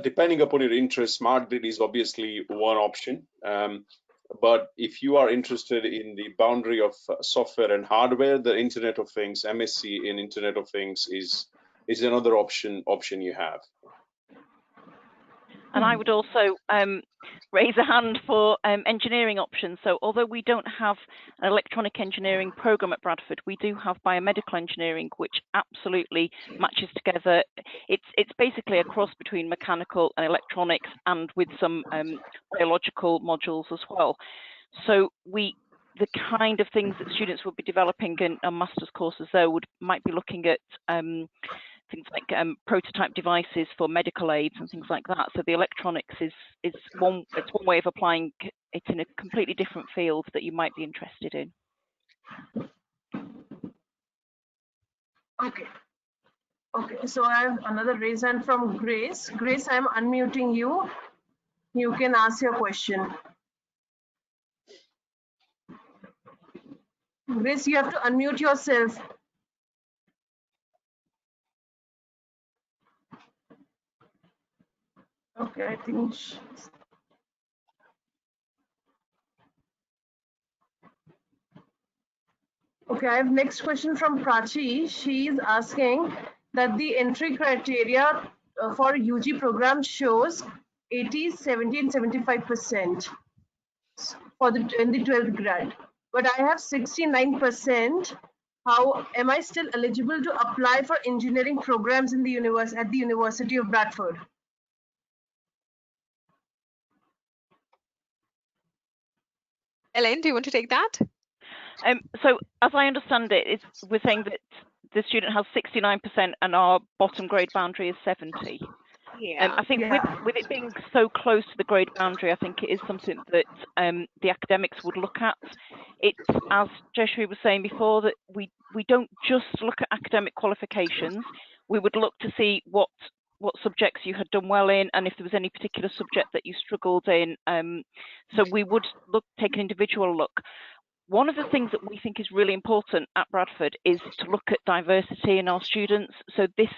depending upon your interest, smart grid is obviously one option. But if you are interested in the boundary of software and hardware, the Internet of Things, MSc in Internet of Things is another option you have. And I would also raise a hand for engineering options. So although we don't have an electronic engineering program at Bradford, we do have biomedical engineering, which absolutely matches together. It's basically a cross between mechanical and electronics, and with some biological modules as well. So the kind of things that students will be developing in master's courses there might be looking at things like prototype devices for medical aids and things like that. So the electronics is one way of applying it in a completely different field that you might be interested in. Okay. Okay, so I have another raise hand from Grace. Grace, I'm unmuting you. You can ask your question. Grace, you have to unmute yourself. Okay, I think. Okay, I have next question from Prachi. She is asking that the entry criteria for UG program shows 80, 70, and 75% for in the 12th grade, but I have 69%. How am I still eligible to apply for engineering programs in the at the University of Bradford? Ellen, do you want to take that? So as I understand it, we're saying that the student has 69% and our bottom grade boundary is 70. Yeah. I think with it being so close to the grade boundary, I think it is something that the academics would look at. It's, as Jeshri was saying before, that we don't just look at academic qualifications. We would look to see what subjects you had done well in, and if there was any particular subject that you struggled in. So we would take an individual look. One of the things that we think is really important at Bradford is to look at diversity in our students. So this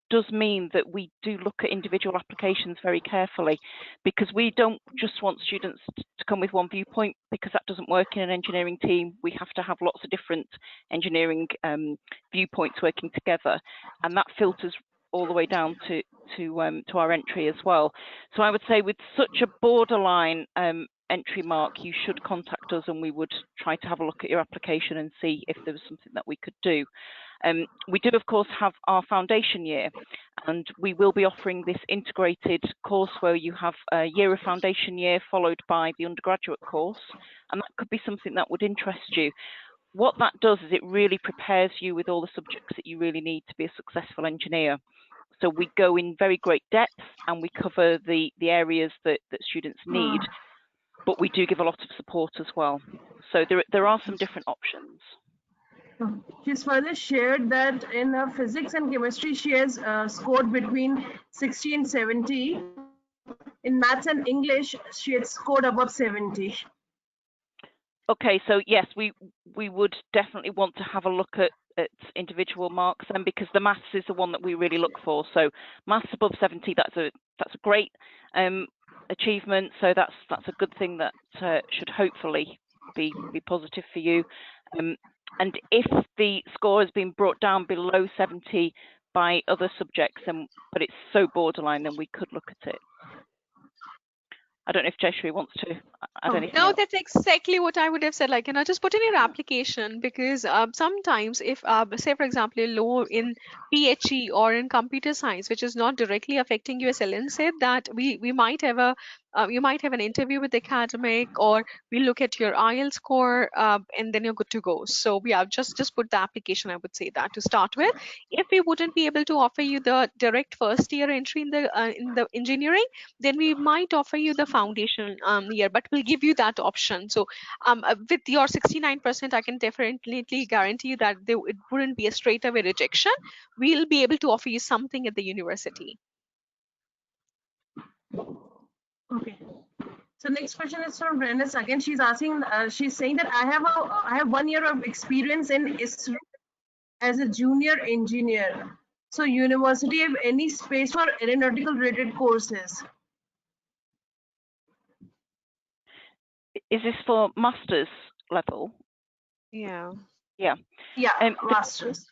does mean that we do look at individual applications very carefully, because we don't just want students to come with one viewpoint, because that doesn't work in an engineering team. We have to have lots of different engineering viewpoints working together, and that filters all the way down to our entry as well. So I would say with such a borderline entry mark, you should contact us and we would try to have a look at your application and see if there was something that we could do. We do, of course, have our foundation year, and we will be offering this integrated course where you have a year of foundation year followed by the undergraduate course, and that could be something that would interest you. What that does is it really prepares you with all the subjects that you really need to be a successful engineer. So we go in very great depth and we cover the areas that students need, but we do give a lot of support as well. So there are some different options. She's further shared that in her physics and chemistry, she has scored between 60 and 70. In maths and English, she had scored above 70. Okay, so yes, we would definitely want to have a look at individual marks, and because the maths is the one that we really look for. So maths above 70, that's a great achievement. So that's a good thing that should hopefully be positive for you. And if the score has been brought down below 70 by other subjects, but it's so borderline, then we could look at it. I don't know if Jeshri wants to add anything else. That's exactly what I would have said. Like, just put in your application, because sometimes if, say, for example, you're low in PHE or in computer science, which is not directly affecting you, as Ellen said, that we might have you might have an interview with the academic, or we look at your IELTS score, and then you're good to go. So yeah, just put the application, I would say, that to start with. If we wouldn't be able to offer you the direct first year entry in the engineering, then we might offer you the foundation year, but we'll give you that option. So with your 69%, I can definitely guarantee you that it wouldn't be a straight away rejection. We'll be able to offer you something at the university. Okay. So next question is from Brenda. Again, she's asking, she's saying that I have 1 year of experience in ISRO as a junior engineer. So university have any space for aeronautical related courses? Is this for master's level? Yeah. Yeah, master's.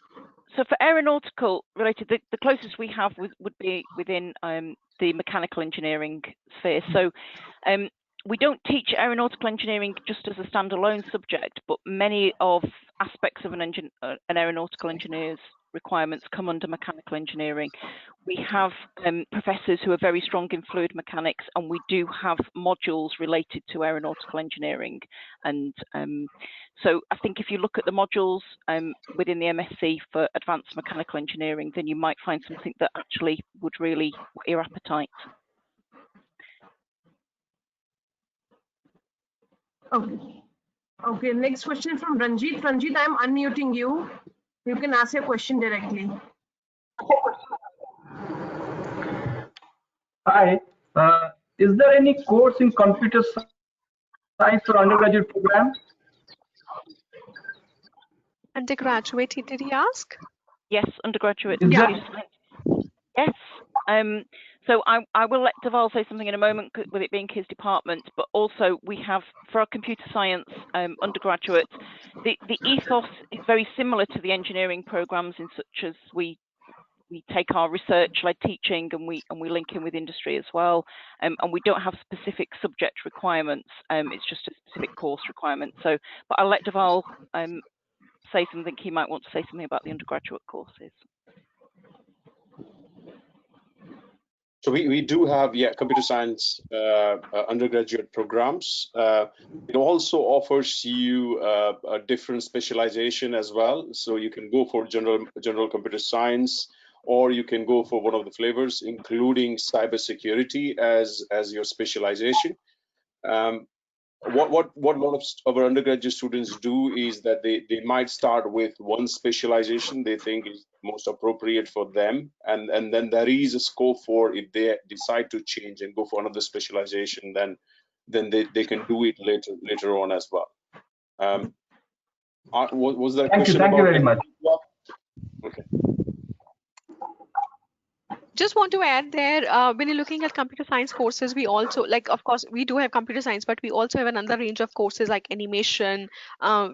So for aeronautical related, the closest we have would be within the mechanical engineering sphere. So we don't teach aeronautical engineering just as a standalone subject, but many of aspects of an aeronautical engineer's requirements come under mechanical engineering. We have professors who are very strong in fluid mechanics, and we do have modules related to aeronautical engineering. And so I think if you look at the modules within the MSc for advanced mechanical engineering, then you might find something that actually would really whet your appetite. Okay. Okay, next question from Ranjit. Ranjit, I'm unmuting you. You can ask your question directly. Hi. Is there any course in computer science for undergraduate program? Undergraduate, did he ask? Yes, undergraduate. Yeah. Yes. So I will let Deval say something in a moment with it being his department, but also we have for our computer science undergraduate, the ethos is very similar to the engineering programs in such as we take our research-led teaching and we link in with industry as well, and we don't have specific subject requirements. It's just a specific course requirement. So, but I'll let Deval say something. He might want to say something about the undergraduate courses. So we do have, computer science undergraduate programs. It also offers you a different specialization as well. So you can go for general computer science, or you can go for one of the flavors, including cyber security as your specialization. What a lot of our undergraduate students do is that they might start with one specialization they think is most appropriate for them, and then there is a scope for, if they decide to change and go for another specialization, then they can do it later on as well. Was there a question? Thank you very much. Okay. Just want to add there, when you're looking at computer science courses, we also, like, of course, we do have computer science, but we also have another range of courses like animation,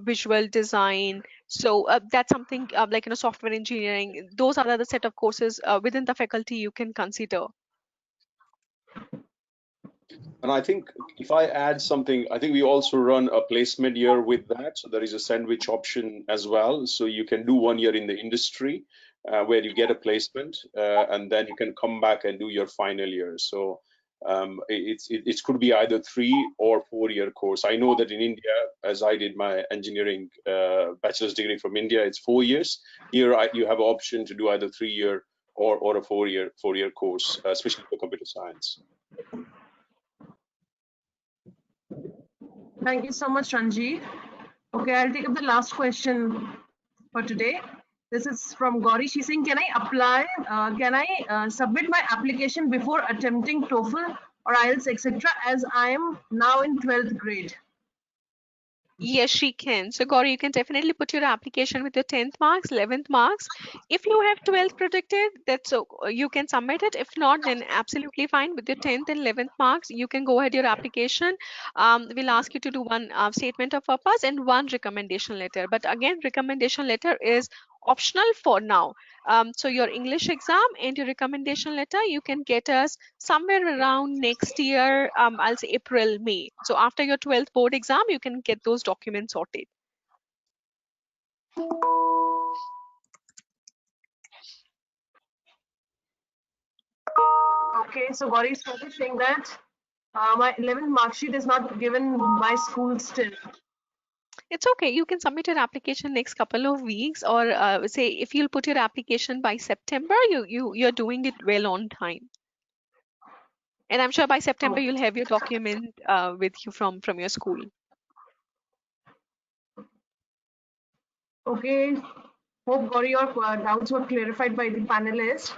visual design. So that's something like, software engineering. Those are the set of courses within the faculty you can consider. And I think if I add something, I think we also run a placement year with that. So there is a sandwich option as well. So you can do 1 year in the industry where you get a placement, and then you can come back and do your final year. So it could be either 3 or 4 year course. I know that in India, as I did my engineering bachelor's degree from India, it's 4 years. Here you have an option to do either 3 year or a 4 year course, especially for computer science. Thank you so much, Ranjit. Okay, I'll take up the last question for today. This is from Gauri. She's saying, can I submit my application before attempting TOEFL or IELTS, etc., as I am now in 12th grade? Yes, she can. So Gauri, you can definitely put your application with your 10th marks, 11th marks. If you have 12th predicted, that's so you can submit it. If not, then absolutely fine. With your 10th and 11th marks, you can go ahead your application. We'll ask you to do one statement of purpose and one recommendation letter. But again, recommendation letter is optional for now. So your English exam and your recommendation letter, you can get us somewhere around next year, I'll say April, May. So after your 12th board exam, you can get those documents sorted. Okay, so Gauri is saying that my 11th mark sheet is not given by school still. It's okay. You can submit your application next couple of weeks, or say if you'll put your application by September, you're doing it well on time. And I'm sure by September you'll have your document with you from your school. Okay. Hope Gauri, your doubts were clarified by the panelists.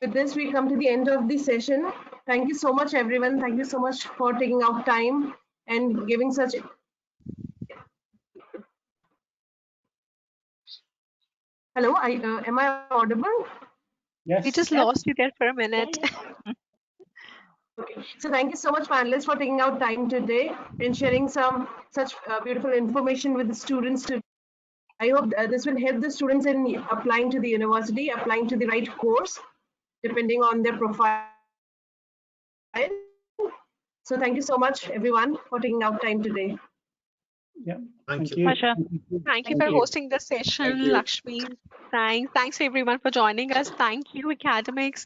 With this, we come to the end of the session. Thank you so much, everyone. Thank you so much for taking out time and giving such. Hello, am I audible? Yes. We just lost you there for a minute. Okay. So thank you so much, panelists, for taking out time today and sharing some such beautiful information with the students today. I hope this will help the students in applying to the university, applying to the right course, depending on their profile. So thank you so much, everyone, for taking out time today. Yeah. Thank you. Pleasure. Thank you for hosting the session, Lakshmi. Thanks everyone for joining us. Thank you, academics,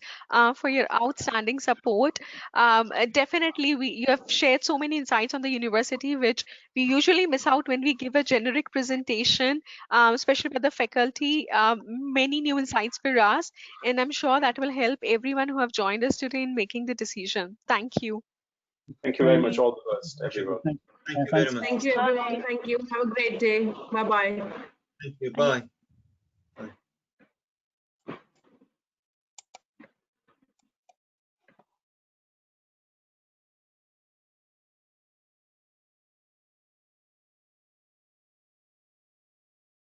for your outstanding support. Definitely, you have shared so many insights on the university, which we usually miss out when we give a generic presentation, especially with the faculty. Many new insights for us, and I'm sure that will help everyone who have joined us today in making the decision. Thank you. Thank you very much. All the best, everyone. Thank you very much. Thank you, everyone. Bye. Thank you. Have a great day. Bye-bye. Thank you. Bye.